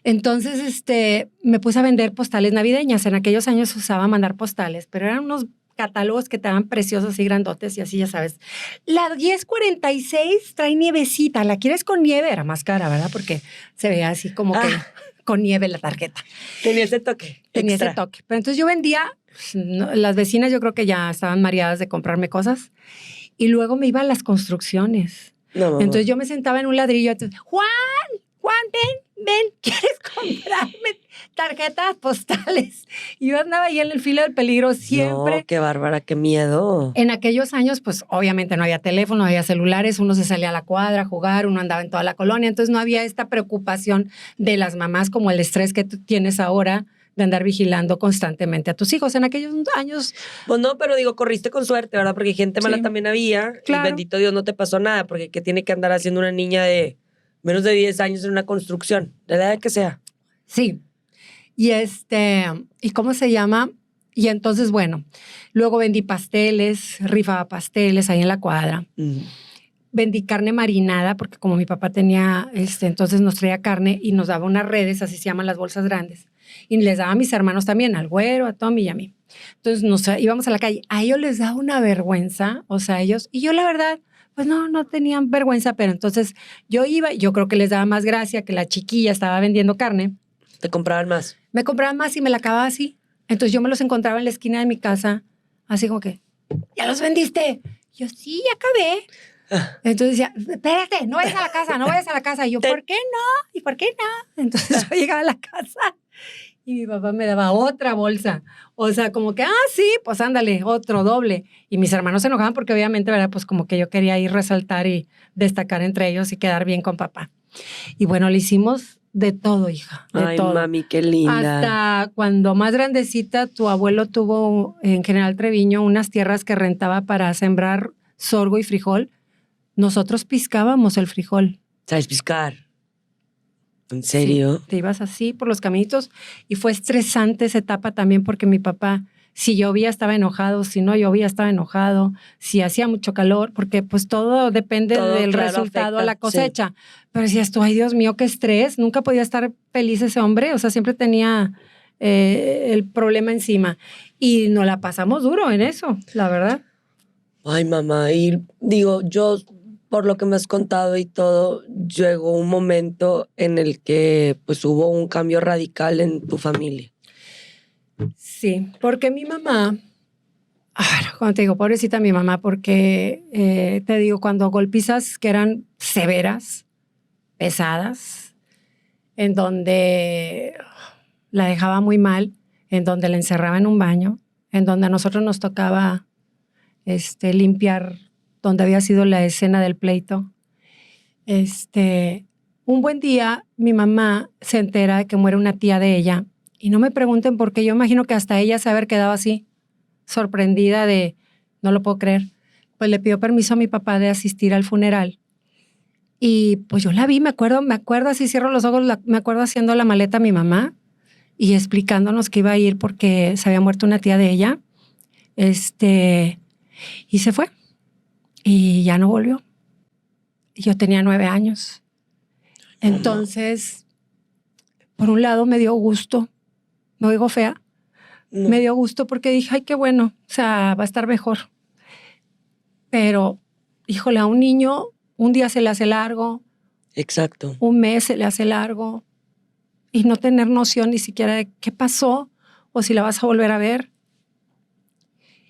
Entonces, me puse a vender postales navideñas. En aquellos años usaba mandar postales, pero eran unos catálogos que estaban preciosos y grandotes y así, ya sabes. La 1046 trae nievecita. ¿La quieres con nieve? Era más cara, ¿verdad? Porque se veía así como que con nieve la tarjeta.
Tenía ese toque.
Tenía
extra.
ese toque. Pero entonces yo vendía, las vecinas yo creo que ya estaban mareadas de comprarme cosas y luego me iba a las construcciones.
No, mamá.
Entonces yo me sentaba en un ladrillo, entonces, Juan, Juan, ven, ¿quieres comprarme tarjetas postales? Y yo andaba ahí en el filo del peligro siempre.
No, qué bárbara, qué miedo.
En aquellos años, pues obviamente no había teléfono, no había celulares, uno se salía a la cuadra a jugar, uno andaba en toda la colonia, entonces no había esta preocupación de las mamás como el estrés que tú tienes ahora de andar vigilando constantemente a tus hijos. En aquellos años...
Pues no, pero digo, corriste con suerte, ¿verdad? Porque gente mala
Sí.
también había.
Claro.
Y bendito Dios no te pasó nada, porque ¿qué tiene que andar haciendo una niña de menos de 10 años en una construcción? De la edad que sea.
Sí. ¿Y cómo se llama? Y entonces, bueno, luego vendí pasteles, rifaba pasteles ahí en la cuadra. Vendí carne marinada, porque como mi papá tenía, entonces nos traía carne y nos daba unas redes, así se llaman las bolsas grandes. Y les daba a mis hermanos también, al güero, a Tommy y a mí. Entonces íbamos a la calle. A ellos les daba una vergüenza, o sea, ellos, y yo la verdad, pues no tenían vergüenza, pero entonces yo iba, yo creo que les daba más gracia que la chiquilla estaba vendiendo carne.
¿Te compraban más?
Me compraban más y me la acababa así. Entonces yo me los encontraba en la esquina de mi casa, así como que, ¿ya los vendiste? Yo, sí, ya acabé. Entonces decía, espérate, no vayas a la casa, no vayas a la casa. Y yo, ¿por qué no? ¿Y por qué no? Entonces yo llegaba a la casa y mi papá me daba otra bolsa. O sea, como que, sí, pues ándale, otro doble. Y mis hermanos se enojaban porque obviamente, ¿verdad? Pues como que yo quería ir resaltar y destacar entre ellos y quedar bien con papá. Y bueno, le hicimos de todo, hija, de
Ay,
todo.
mami, qué linda.
Hasta cuando más grandecita, tu abuelo tuvo en General Treviño unas tierras que rentaba para sembrar sorgo y frijol. Nosotros piscábamos el frijol.
¿Sabes piscar? ¿En serio?
Sí, te ibas así por los caminitos y fue estresante esa etapa también porque mi papá, si llovía estaba enojado, si no llovía estaba enojado, si hacía mucho calor, porque pues todo depende
Todo,
del
claro,
resultado a la
afecta,
cosecha. Pero decías tú, ay Dios mío, qué estrés, nunca podía estar feliz ese hombre, o sea, siempre tenía el problema encima y nos la pasamos duro en eso, la verdad.
Ay, mamá, y digo, yo, por lo que me has contado y todo, llegó un momento en el que pues hubo un cambio radical en tu familia.
Sí, porque mi mamá, cuando te digo, pobrecita mi mamá, porque te digo, cuando golpizas que eran severas, pesadas, en donde la dejaba muy mal, en donde la encerraba en un baño, en donde a nosotros nos tocaba limpiar donde había sido la escena del pleito. Un buen día mi mamá se entera de que muere una tía de ella y no me pregunten por qué, yo imagino que hasta ella se haber quedado así, sorprendida de, no lo puedo creer. Pues le pidió permiso a mi papá de asistir al funeral. Y pues yo la vi, me acuerdo así, cierro los ojos, me acuerdo haciendo la maleta a mi mamá y explicándonos que iba a ir porque se había muerto una tía de ella. Y se fue. Y ya no volvió. Yo tenía 9 años. Entonces, por un lado me dio gusto. Me oigo fea.
No.
Me dio gusto porque dije, ay, qué bueno. O sea, va a estar mejor. Pero, híjole, a un niño un día se le hace largo.
Exacto.
Un mes se le hace largo. Y no tener noción ni siquiera de qué pasó o si la vas a volver a ver.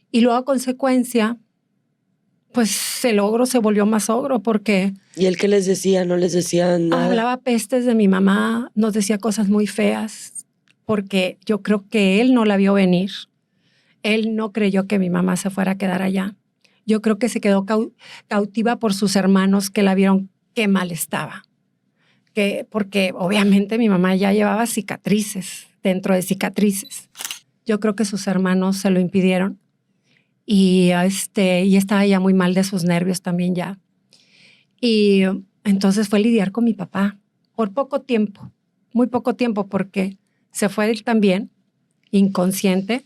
Y luego, a consecuencia, pues el ogro se volvió más ogro porque...
¿Y él qué les decía? ¿No les decía nada?
Hablaba pestes de mi mamá, nos decía cosas muy feas, porque yo creo que él no la vio venir. Él no creyó que mi mamá se fuera a quedar allá. Yo creo que se quedó cautiva por sus hermanos que la vieron qué mal estaba. Porque obviamente mi mamá ya llevaba cicatrices, dentro de cicatrices. Yo creo que sus hermanos se lo impidieron. Y estaba ya muy mal de sus nervios también ya. Y entonces fue lidiar con mi papá por poco tiempo, muy poco tiempo, porque se fue él también, inconsciente,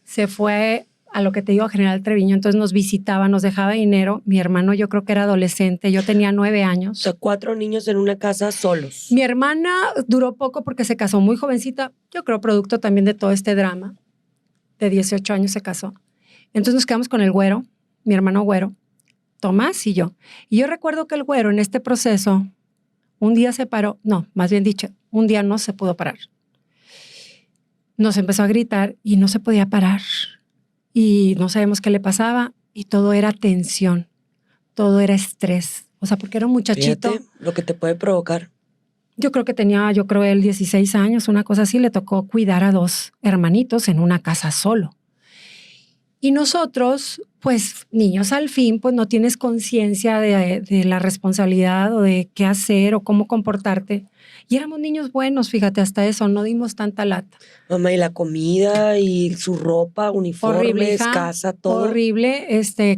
se fue a lo que te digo, a General Treviño, entonces nos visitaba, nos dejaba dinero. Mi hermano yo creo que era adolescente, yo tenía 9 años.
O sea, 4 niños en una casa solos.
Mi hermana duró poco porque se casó muy jovencita, yo creo producto también de todo este drama, de 18 años se casó. Entonces nos quedamos con el güero, mi hermano güero, Tomás y yo. Y yo recuerdo que el güero en este proceso, un día se paró, no, más bien dicho, un día no se pudo parar. Nos empezó a gritar y no se podía parar. Y no sabemos qué le pasaba y todo era tensión, todo era estrés. O sea, porque era un muchachito.
Fíjate lo que te puede provocar.
Yo creo que tenía, él 16 años, una cosa así, le tocó cuidar a 2 hermanitos en una casa solo. Y nosotros, pues niños al fin, pues no tienes conciencia de la responsabilidad o de qué hacer o cómo comportarte. Y éramos niños buenos, fíjate, hasta eso, no dimos tanta lata.
Mamá, y la comida y su ropa, uniformes,
Horrible, hija,
casa, todo.
horrible,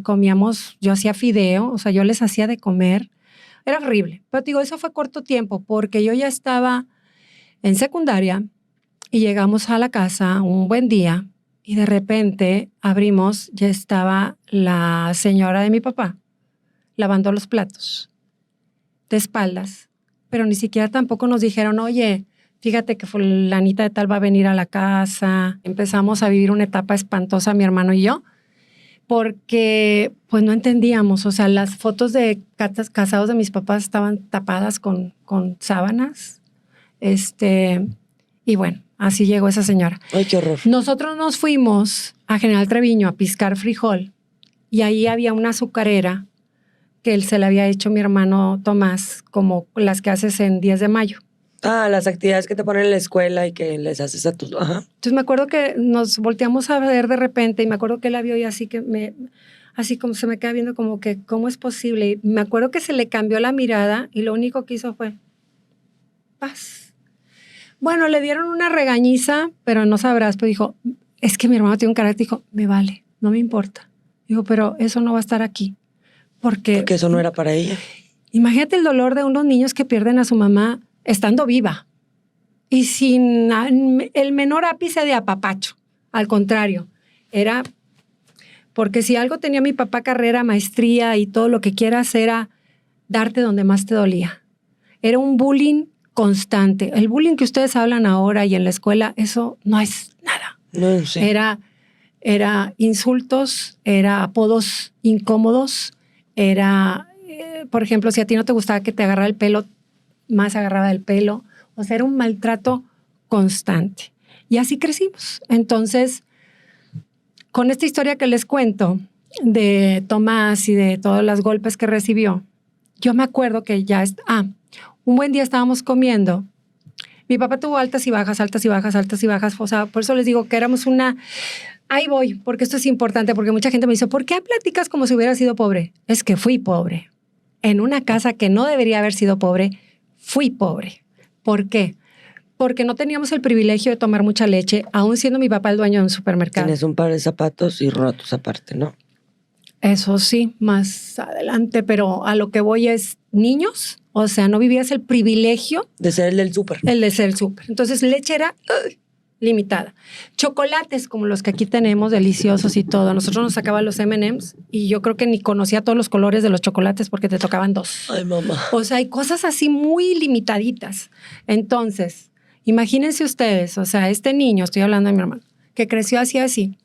comíamos, yo hacía fideo, o sea, yo les hacía de comer. Era horrible. Pero te digo, eso fue corto tiempo porque yo ya estaba en secundaria y llegamos a la casa un buen día y de repente abrimos, ya estaba la señora de mi papá lavando los platos de espaldas, pero ni siquiera tampoco nos dijeron, oye, fíjate que fulanita de tal va a venir a la casa. Empezamos a vivir una etapa espantosa, mi hermano y yo, porque pues no entendíamos, o sea, las fotos de casados de mis papás estaban tapadas con sábanas, y bueno, así llegó esa señora.
Ay, qué horror.
Nosotros nos fuimos a General Treviño a piscar frijol y ahí había una azucarera que él se la había hecho mi hermano Tomás, como las que haces en 10 de mayo.
Ah, las actividades que te ponen en la escuela y que les haces a tus... Ajá.
Entonces me acuerdo que nos volteamos a ver de repente y me acuerdo que él la vio y así como se me queda viendo como que, ¿cómo es posible? Y me acuerdo que se le cambió la mirada y lo único que hizo fue paz. Bueno, le dieron una regañiza, pero no sabrás, pero dijo, es que mi hermano tiene un carácter, dijo, me vale, no me importa. Dijo, pero eso no va a estar aquí. Porque
eso no era para ella.
Imagínate el dolor de unos niños que pierden a su mamá estando viva y sin el menor ápice de apapacho. Al contrario, era porque si algo tenía mi papá, carrera, maestría y todo lo que quieras, era darte donde más te dolía. Era un bullying constante. El bullying que ustedes hablan ahora y en la escuela, eso no es nada.
No sé.
Era insultos, era apodos incómodos, era, por ejemplo, si a ti no te gustaba que te agarrara el pelo, más agarraba el pelo. O sea, era un maltrato constante. Y así crecimos. Entonces, con esta historia que les cuento de Tomás y de todos los golpes que recibió, yo me acuerdo que un buen día estábamos comiendo. Mi papá tuvo altas y bajas, altas y bajas, altas y bajas. O sea, por eso les digo que éramos una... Ahí voy, porque esto es importante, porque mucha gente me dice, ¿por qué platicas como si hubiera sido pobre? Es que fui pobre. En una casa que no debería haber sido pobre, fui pobre. ¿Por qué? Porque no teníamos el privilegio de tomar mucha leche, aún siendo mi papá el dueño de un supermercado.
Tienes un par de zapatos y rotos aparte, ¿no?
Eso sí, más adelante, pero a lo que voy es niños, o sea, no vivías el privilegio.
De ser el del súper.
El de ser el súper. Entonces, leche era limitada. Chocolates como los que aquí tenemos, deliciosos y todo. Nosotros nos sacaban los M&M's y yo creo que ni conocía todos los colores de los chocolates porque te tocaban 2.
Ay, mamá.
O sea, hay cosas así muy limitaditas. Entonces, imagínense ustedes, o sea, este niño, estoy hablando de mi hermano, que creció así.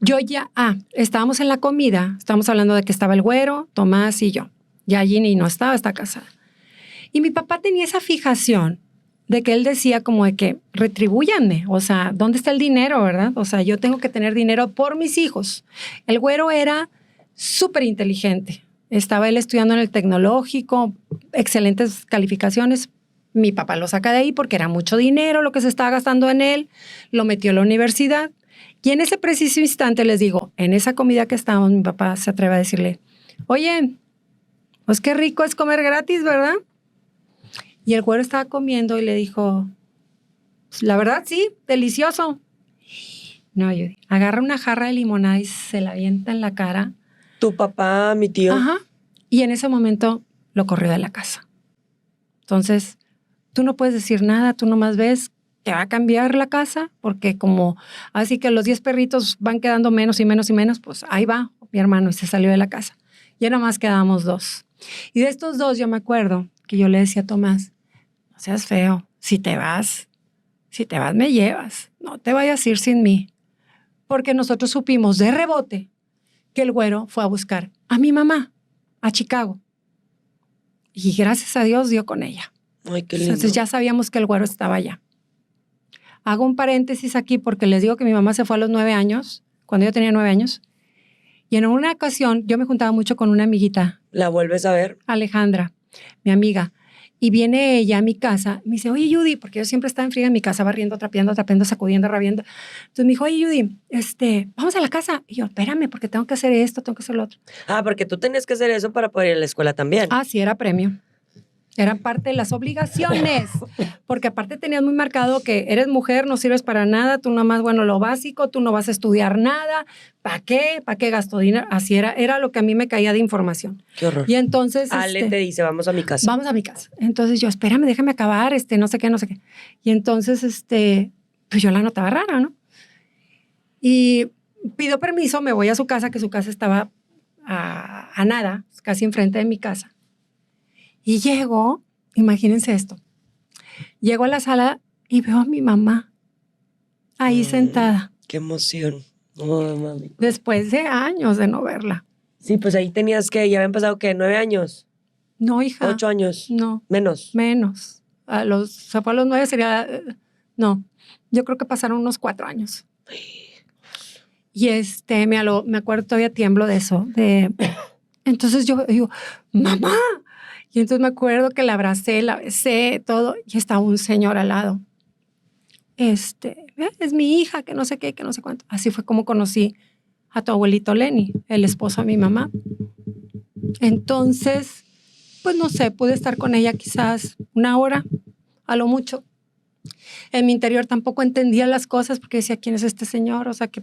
Yo ya, estábamos en la comida, estábamos hablando de que estaba el güero, Tomás y yo. Ya Ginny no estaba, está casada. Y mi papá tenía esa fijación de que él decía como de que retribúyanme, o sea, ¿dónde está el dinero, verdad? O sea, yo tengo que tener dinero por mis hijos. El güero era súper inteligente. Estaba él estudiando en el tecnológico, excelentes calificaciones. Mi papá lo saca de ahí porque era mucho dinero lo que se estaba gastando en él, lo metió a la universidad. Y en ese preciso instante les digo, en esa comida que estábamos, mi papá se atreve a decirle, oye, pues qué rico es comer gratis, ¿verdad? Y el güero estaba comiendo y le dijo, pues, la verdad sí, delicioso. No, yo agarra una jarra de limonada y se la avienta en la cara.
Tu papá, mi tío.
Ajá. Y en ese momento lo corrió de la casa. Entonces, tú no puedes decir nada, tú nomás ves que va a cambiar la casa, porque como así que los 10 perritos van quedando menos y menos y menos, pues ahí va mi hermano y se salió de la casa. Ya nomás quedábamos 2. Y de estos 2 yo me acuerdo que yo le decía a Tomás, no seas feo, si te vas me llevas, no te vayas a ir sin mí. Porque nosotros supimos de rebote que el güero fue a buscar a mi mamá a Chicago. Y gracias a Dios dio con ella.
Ay, qué lindo.
Entonces ya sabíamos que el güero estaba allá. Hago un paréntesis aquí porque les digo que mi mamá se fue a los 9 años, cuando yo tenía 9 años. Y en una ocasión yo me juntaba mucho con una amiguita.
¿La vuelves a ver?
Alejandra, mi amiga. Y viene ella a mi casa, me dice, oye, Judy, porque yo siempre estaba en friega en mi casa, barriendo, trapeando, sacudiendo, rabiendo. Entonces me dijo, oye, Judy, vamos a la casa. Y yo, espérame, porque tengo que hacer esto, tengo que hacer lo otro.
Ah, porque tú tenías que hacer eso para poder ir a la escuela también.
Ah, sí, era premio. Era parte de las obligaciones, porque aparte tenías muy marcado que eres mujer, no sirves para nada, tú nomás, bueno, lo básico, tú no vas a estudiar nada, ¿para qué? ¿Para qué gasto dinero? Así era lo que a mí me caía de información.
Qué horror.
Y entonces...
Ale te dice, vamos a mi casa.
Vamos a mi casa. Entonces yo, espérame, déjame acabar, no sé qué. Y entonces, pues yo la notaba rara, ¿no? Y pido permiso, me voy a su casa, que su casa estaba a nada, casi enfrente de mi casa. Y llego, imagínense esto, llego a la sala y veo a mi mamá ahí sentada.
Qué emoción. Oh, mami.
Después de años de no verla.
Sí, pues ahí tenías que, ya habían pasado, ¿qué? 9 años,
No, hija.
8 años.
No.
Menos.
Menos. O sea, fue a los 9 sería... No, yo creo que pasaron unos 4 años. Y me acuerdo, todavía tiemblo de eso. Entonces yo digo, mamá. Y entonces me acuerdo que la abracé, la besé, todo. Y estaba un señor al lado. Es mi hija, que no sé qué, que no sé cuánto. Así fue como conocí a tu abuelito Lenny, el esposo de mi mamá. Entonces, pues no sé, pude estar con ella quizás 1 hora, a lo mucho. En mi interior tampoco entendía las cosas porque decía, ¿quién es este señor? O sea, ¿qué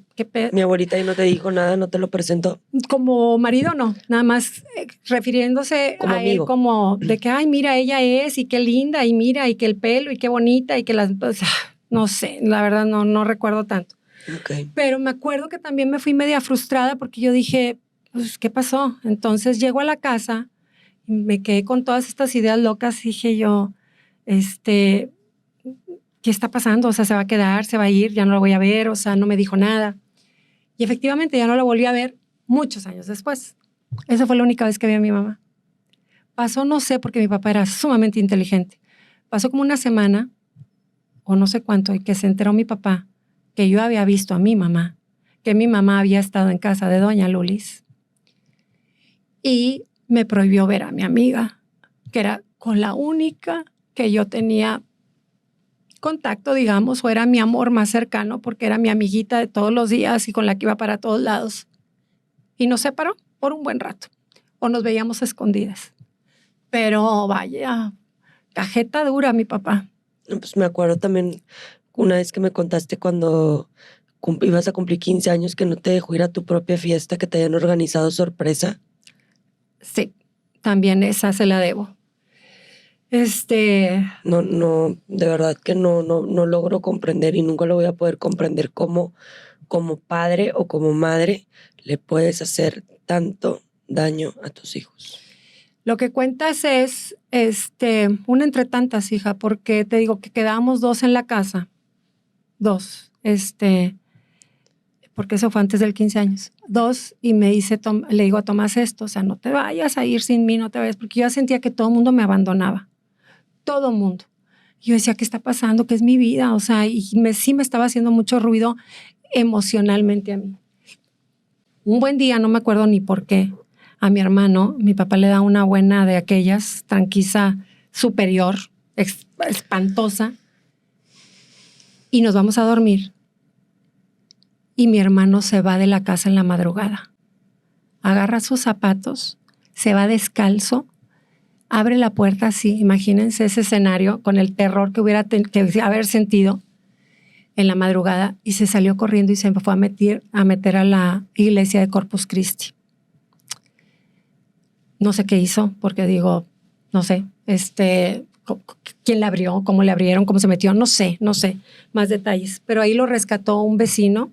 Mi abuelita ahí no te dijo nada, no te lo presentó.
Como marido no, nada más refiriéndose
Como
a
amigo.
él como de que, ay, mira, ella es, y qué linda, y mira, y que el pelo, y qué bonita, y que no sé, la verdad no recuerdo tanto.
Okay.
Pero me acuerdo que también me fui media frustrada porque yo dije, pues, ¿qué pasó? Entonces llego a la casa y me quedé con todas estas ideas locas y dije yo, ¿qué está pasando? O sea, ¿se va a quedar? ¿Se va a ir? ¿Ya no lo voy a ver? O sea, no me dijo nada. Y efectivamente ya no la volví a ver muchos años después. Esa fue la única vez que vi a mi mamá. Pasó, no sé, porque mi papá era sumamente inteligente. Pasó como 1 semana o no sé cuánto y que se enteró mi papá que yo había visto a mi mamá, que mi mamá había estado en casa de doña Lulis y me prohibió ver a mi amiga, que era con la única que yo tenía contacto, digamos, o era mi amor más cercano porque era mi amiguita de todos los días y con la que iba para todos lados. Y nos separó por un buen rato o nos veíamos escondidas. Pero vaya, cajeta dura mi papá.
Pues me acuerdo también una vez que me contaste cuando ibas a cumplir 15 años que no te dejó ir a tu propia fiesta, que te habían organizado sorpresa.
Sí, también esa se la debo.
No, de verdad que no logro comprender y nunca lo voy a poder comprender cómo como padre o como madre le puedes hacer tanto daño a tus hijos.
Lo que cuentas es una entre tantas, hija, porque te digo que quedábamos 2 en la casa. 2, porque eso fue antes del 15 años. 2, y me dice, le digo a Tomás esto, o sea, no te vayas a ir sin mí, no te vayas, porque yo ya sentía que todo el mundo me abandonaba. Todo el mundo. Yo decía, ¿qué está pasando? ¿Qué es mi vida? O sea, y sí me estaba haciendo mucho ruido emocionalmente a mí. Un buen día, no me acuerdo ni por qué, a mi hermano, mi papá le da una buena de aquellas, tranquisa superior, espantosa, y nos vamos a dormir. Y mi hermano se va de la casa en la madrugada. Agarra sus zapatos, se va descalzo, abre la puerta así, imagínense ese escenario con el terror que hubiera que haber sentido en la madrugada, y se salió corriendo y se fue a meter a la iglesia de Corpus Christi. No sé qué hizo, porque digo, no sé, quién la abrió, cómo le abrieron, cómo se metió, no sé más detalles. Pero ahí lo rescató un vecino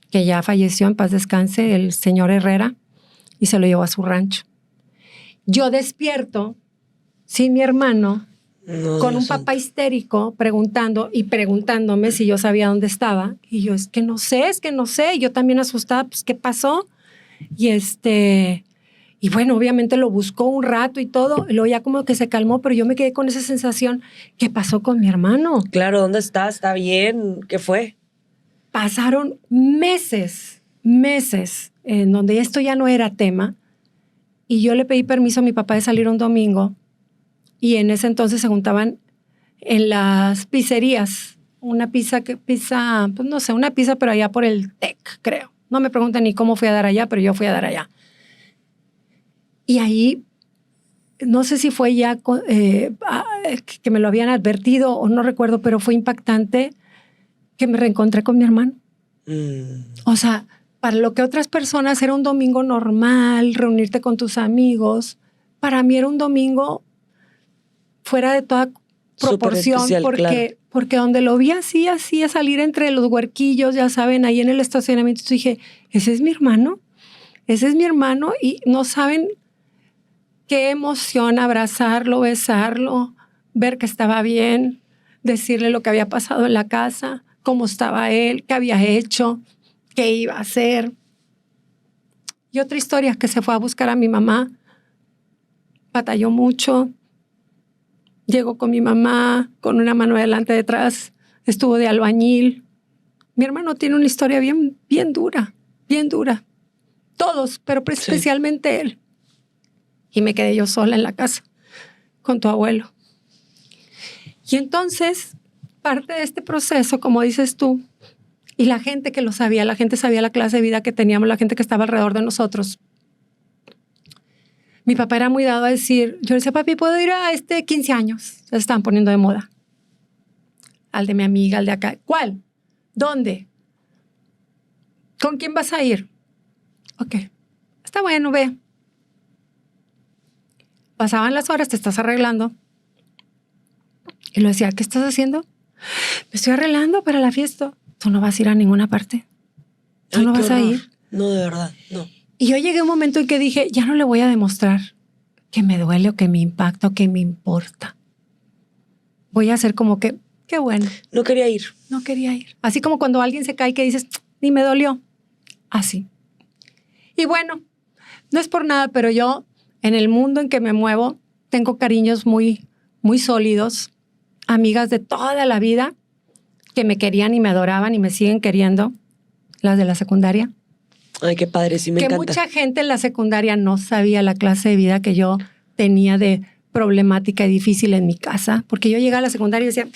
que ya falleció, en paz descanse, el señor Herrera, y se lo llevó a su rancho. Yo despierto sin mi hermano, con un papá histérico preguntándome si yo sabía dónde estaba. Y yo, es que no sé. Y yo también asustada, pues, ¿qué pasó? Y bueno, obviamente lo buscó un rato y todo. Luego ya como que se calmó, pero yo me quedé con esa sensación, ¿qué pasó con mi hermano?
Claro, ¿dónde está? ¿Está bien? ¿Qué fue?
Pasaron meses en donde esto ya no era tema. Y yo le pedí permiso a mi papá de salir un domingo y en ese entonces se juntaban en las pizzerías. Una pizza, pues no sé, una pizza, pero allá por el TEC, creo. No me pregunten ni cómo fui a dar allá, pero yo fui a dar allá. Y ahí, no sé si fue ya que me lo habían advertido o no recuerdo, pero fue impactante que me reencontré con mi hermano. O sea, para lo que otras personas era un domingo normal, reunirte con tus amigos, para mí era un domingo fuera de toda proporción,
especial,
porque donde lo vi así a salir entre los huerquillos, ya saben, ahí en el estacionamiento, dije, ese es mi hermano, y no saben qué emoción abrazarlo, besarlo, ver que estaba bien, decirle lo que había pasado en la casa, cómo estaba él, qué había hecho, qué iba a hacer. Y otra historia, que se fue a buscar a mi mamá, batalló mucho, llegó con mi mamá, con una mano adelante, detrás, estuvo de albañil. Mi hermano tiene una historia bien dura, bien dura. Todos, pero especialmente él. Y me quedé yo sola en la casa con tu abuelo. Y entonces, parte de este proceso, como dices tú, y la gente que lo sabía, la gente sabía la clase de vida que teníamos, la gente que estaba alrededor de nosotros. Mi papá era muy dado a decir, yo le decía, papi, ¿puedo ir a 15 años? Se estaban poniendo de moda. Al de mi amiga, al de acá. ¿Cuál? ¿Dónde? ¿Con quién vas a ir? Ok, está bueno, ve. Pasaban las horas, te estás arreglando. Y lo decía, ¿qué estás haciendo? Me estoy arreglando para la fiesta. Tú no vas a ir a ninguna parte. Tú no vas a ir.
No, de verdad, no.
Y yo llegué a un momento en que dije, ya no le voy a demostrar que me duele o que me impacta o que me importa. Voy a hacer como que, qué bueno.
No quería ir.
No quería ir. Así como cuando alguien se cae que dices, ni me dolió. Así. Y bueno, no es por nada, pero yo en el mundo en que me muevo tengo cariños muy sólidos, amigas de toda la vida que me querían y me adoraban y me siguen queriendo, las de la secundaria.
Ay, qué padre, sí me encanta.
Que mucha gente en la secundaria no sabía la clase de vida que yo tenía de problemática y difícil en mi casa, porque yo llegaba a la secundaria y decía,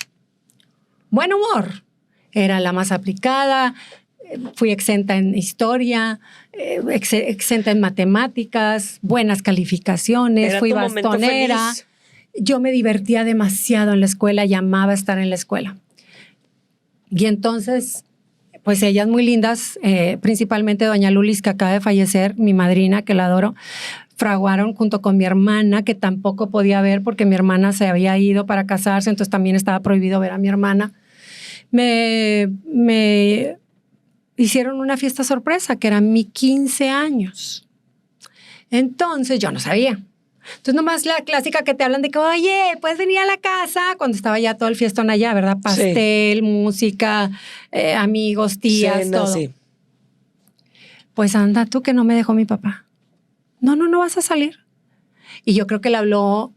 buen humor, era la más aplicada, fui exenta en historia, exenta en matemáticas, buenas calificaciones,
Era
fui
tu momento
bastonera.
feliz.
Yo me divertía demasiado en la escuela y amaba estar en la escuela. Y entonces, pues ellas muy lindas, principalmente doña Lulis, que acaba de fallecer, mi madrina, que la adoro, fraguaron junto con mi hermana, que tampoco podía ver porque mi hermana se había ido para casarse, entonces también estaba prohibido ver a mi hermana. Me hicieron una fiesta sorpresa, que eran mis 15 años. Entonces yo no sabía. Entonces nomás la clásica que te hablan de que, oye, puedes venir a la casa, cuando estaba ya todo el fiestón allá, ¿verdad? Pastel, sí, música, amigos, tías,
cena,
todo.
Sí.
Pues anda tú, que no me dejó mi papá. No vas a salir. Y yo creo que le habló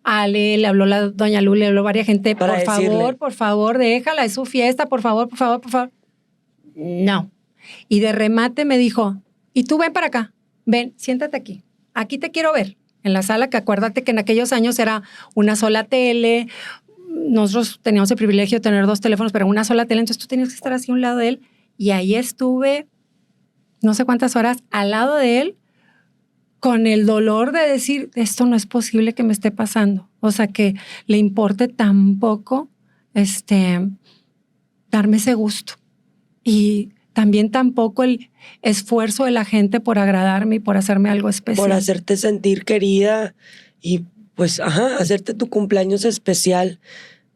Ale, le habló la doña Lu, le habló varias gente,
Para decirle,
por favor, déjala, es su fiesta, por favor. No. Y de remate me dijo, y tú ven para acá, ven, siéntate aquí te quiero ver. En la sala, que acuérdate que en aquellos años era una sola tele, nosotros teníamos el privilegio de tener 2 teléfonos, pero una sola tele, entonces tú tenías que estar así a un lado de él, y ahí estuve no sé cuántas horas al lado de él, con el dolor de decir, esto no es posible que me esté pasando, o sea, que le importe tan poco darme ese gusto, y también tampoco el esfuerzo de la gente por agradarme y por hacerme algo especial.
Por hacerte sentir querida y pues, hacerte tu cumpleaños especial.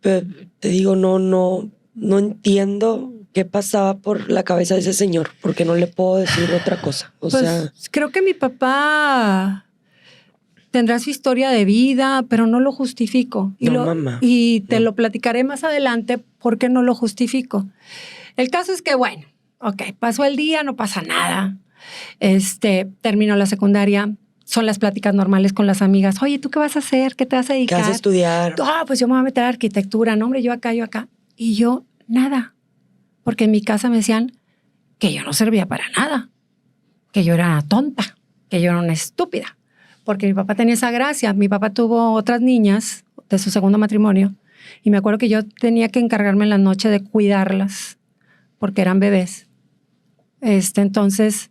Pero te digo, no entiendo qué pasaba por la cabeza de ese señor, porque no le puedo decir otra cosa. O sea,
creo que mi papá tendrá su historia de vida, pero no lo justifico.
mamá.
Y te lo platicaré más adelante porque no lo justifico. El caso es que, bueno, ok, pasó el día, no pasa nada. Terminó la secundaria, son las pláticas normales con las amigas. Oye, ¿tú qué vas a hacer? ¿Qué te vas a dedicar?
¿Qué vas a estudiar?
Pues yo me voy a meter a arquitectura. No, hombre, yo acá. Y yo, nada. Porque en mi casa me decían que yo no servía para nada. Que yo era tonta. Que yo era una estúpida. porque mi papá tenía esa gracia. Mi papá tuvo otras niñas de su segundo matrimonio y me acuerdo que yo tenía que encargarme en la noche de cuidarlas porque eran bebés. Entonces,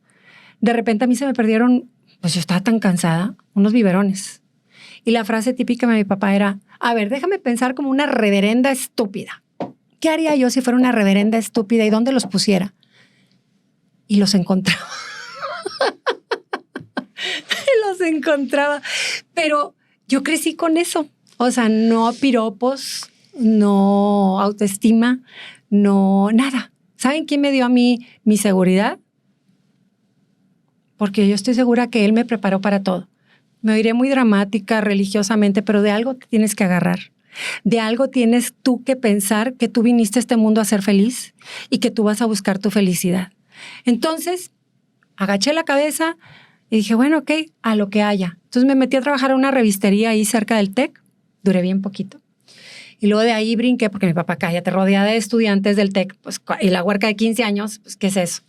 de repente a mí se me perdieron, pues yo estaba tan cansada, unos biberones. Y la frase típica de mi papá era, a ver, déjame pensar como una reverenda estúpida. ¿Qué haría yo si fuera una reverenda estúpida y dónde los pusiera? Y los encontraba. Los encontraba. Pero yo crecí con eso. O sea, no piropos, no autoestima, no nada. ¿Saben quién me dio a mí mi seguridad? Porque yo estoy segura que él me preparó para todo. Me oiré muy dramática religiosamente, pero de algo te tienes que agarrar. De algo tienes tú que pensar que tú viniste a este mundo a ser feliz y que tú vas a buscar tu felicidad. Entonces, agaché la cabeza y dije, bueno, ok, a lo que haya. Entonces me metí a trabajar en una revistería ahí cerca del TEC. Duré bien poquito. Y luego de ahí brinqué, porque mi papá, cállate, rodeada de estudiantes del TEC, pues, y la huerca de 15 años, pues, ¿qué es eso?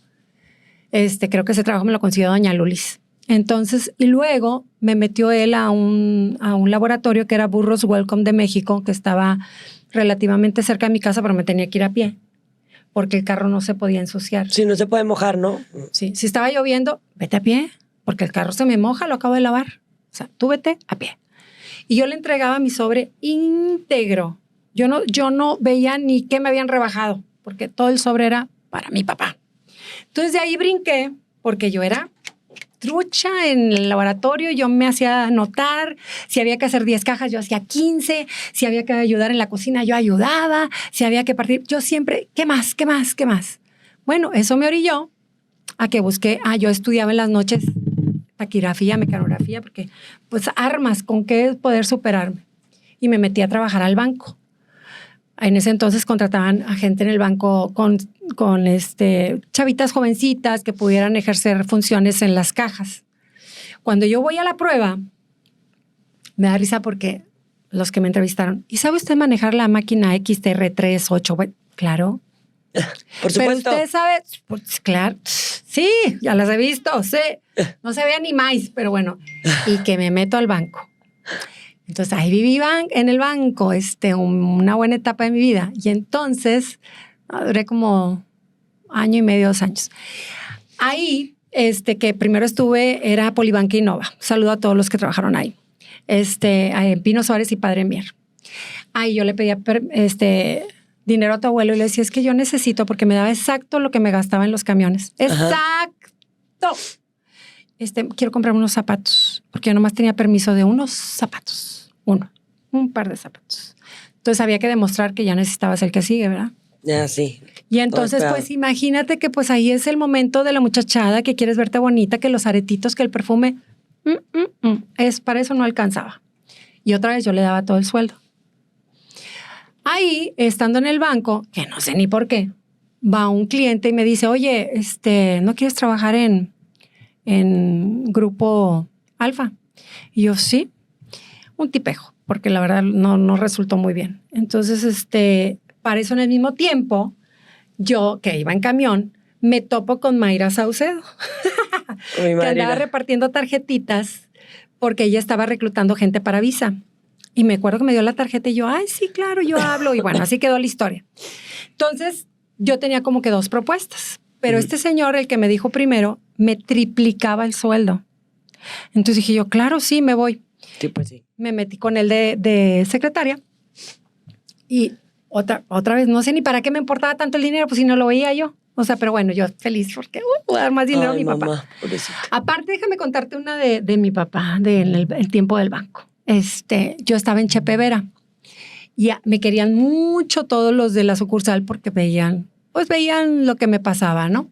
Creo que ese trabajo me lo consiguió doña Lulis. Entonces, y luego me metió él a un laboratorio que era Burros Welcome de México, que estaba relativamente cerca de mi casa, pero me tenía que ir a pie, porque el carro no se podía ensuciar.
Sí, no se puede mojar, ¿no?
Sí, si estaba lloviendo, vete a pie, porque el carro se me moja, lo acabo de lavar. O sea, tú vete a pie. Y yo le entregaba mi sobre íntegro. Yo no veía ni qué me habían rebajado, porque todo el sobre era para mi papá. Entonces de ahí brinqué, porque yo era trucha en el laboratorio, yo me hacía anotar, si había que hacer 10 cajas, yo hacía 15, si había que ayudar en la cocina, yo ayudaba, si había que partir, yo siempre, ¿qué más? Bueno, eso me orilló a que busqué, yo estudiaba en las noches taquigrafía, mecanografía, porque pues armas con qué poder superarme. Y me metí a trabajar al banco. En ese entonces contrataban a gente en el banco con chavitas jovencitas que pudieran ejercer funciones en las cajas. Cuando yo voy a la prueba, me da risa porque los que me entrevistaron, ¿y sabe usted manejar la máquina XTR38? Bueno, claro.
Por supuesto.
Pero usted sabe, pues, claro, sí, ya las he visto, sé. No se vean ni más, pero bueno. Y que me meto al banco. Entonces ahí viví en el banco una buena etapa de mi vida. Y entonces duré como 1 año y medio, 2 años. Ahí, que primero estuve, era Polibanca Innova. Saludo a todos los que trabajaron ahí. En Pino Suárez y Padre Mier. Ahí yo le pedía dinero a tu abuelo y le decía, es que yo necesito, porque me daba exacto lo que me gastaba en los camiones. ¡Exacto! Quiero comprarme unos zapatos, porque yo nomás tenía permiso de unos zapatos. Un par de zapatos. Entonces había que demostrar que ya necesitabas el que sigue, ¿verdad?
Ya, sí.
Y entonces, pues imagínate que pues ahí es el momento de la muchachada, que quieres verte bonita, que los aretitos, que el perfume, para eso no alcanzaba. Y otra vez yo le daba todo el sueldo. Ahí, estando en el banco, que no sé ni por qué, va un cliente y me dice, oye, ¿no quieres trabajar en Grupo Alfa? Y yo, sí. Un tipejo, porque la verdad no resultó muy bien. Entonces, para eso en el mismo tiempo, yo, que iba en camión, me topo con Mayra Saucedo, que andaba repartiendo tarjetitas porque ella estaba reclutando gente para Visa. Y me acuerdo que me dio la tarjeta y yo, ay, sí, claro, yo hablo. Y bueno, así quedó la historia. Entonces, yo tenía como que 2 propuestas, pero este señor, el que me dijo primero, me triplicaba el sueldo. Entonces dije yo, claro, sí, me voy.
Sí, pues sí.
Me metí con él de secretaria y otra vez, no sé ni para qué me importaba tanto el dinero, pues si no lo veía yo. O sea, pero bueno, yo feliz porque voy a dar más dinero a mi papá.
Pobrecita.
Aparte, déjame contarte una de mi papá, el tiempo del banco. Yo estaba en Chepe Vera y me querían mucho todos los de la sucursal porque veían lo que me pasaba, ¿no?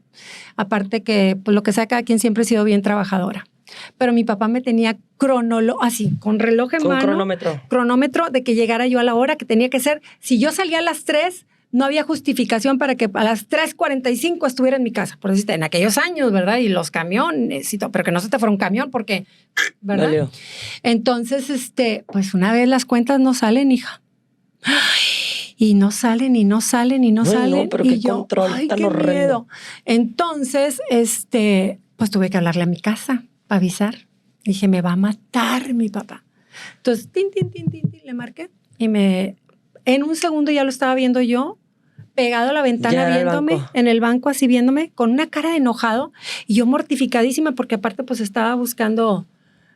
Aparte que, pues lo que sea, cada quien siempre he sido bien trabajadora. Pero mi papá me tenía así, con reloj en mano. Cronómetro de que llegara yo a la hora que tenía que ser. Si yo salía a las 3, no había justificación para que a las 3:45 estuviera en mi casa. Por decirte, en aquellos años, ¿verdad? Y los camiones y todo, pero que no se te fuera un camión porque, ¿verdad?
Valió.
Entonces, pues una vez las cuentas no salen, hija. Y no salen, y no salen, y no salen.
No, pero
y
qué
yo,
control tan
qué
horrendo.
miedo. Entonces, pues tuve que hablarle a mi casa para avisar. Dije, me va a matar mi papá. Entonces, tin, le marqué y en un segundo ya lo estaba viendo yo, pegado a la ventana, viéndome en el banco, así viéndome, con una cara de enojado y yo mortificadísima porque aparte pues estaba buscando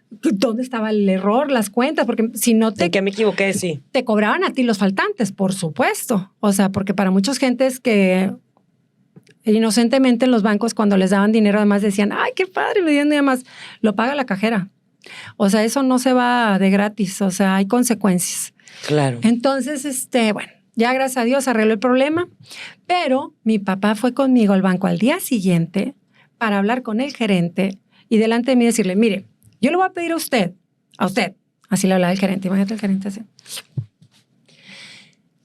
dónde estaba el error, las cuentas, porque si no
¿De qué me equivoqué? Sí.
te cobraban a ti los faltantes, por supuesto. O sea, porque para muchas gentes que inocentemente en los bancos cuando les daban dinero además decían, ay, qué padre, me dieron nada más, lo paga la cajera. O sea, eso no se va de gratis, o sea, hay consecuencias.
Claro.
Entonces, bueno, ya gracias a Dios arregló el problema, pero mi papá fue conmigo al banco al día siguiente para hablar con el gerente y delante de mí decirle, mire, yo le voy a pedir a usted, así le hablaba el gerente, imagínate el gerente así,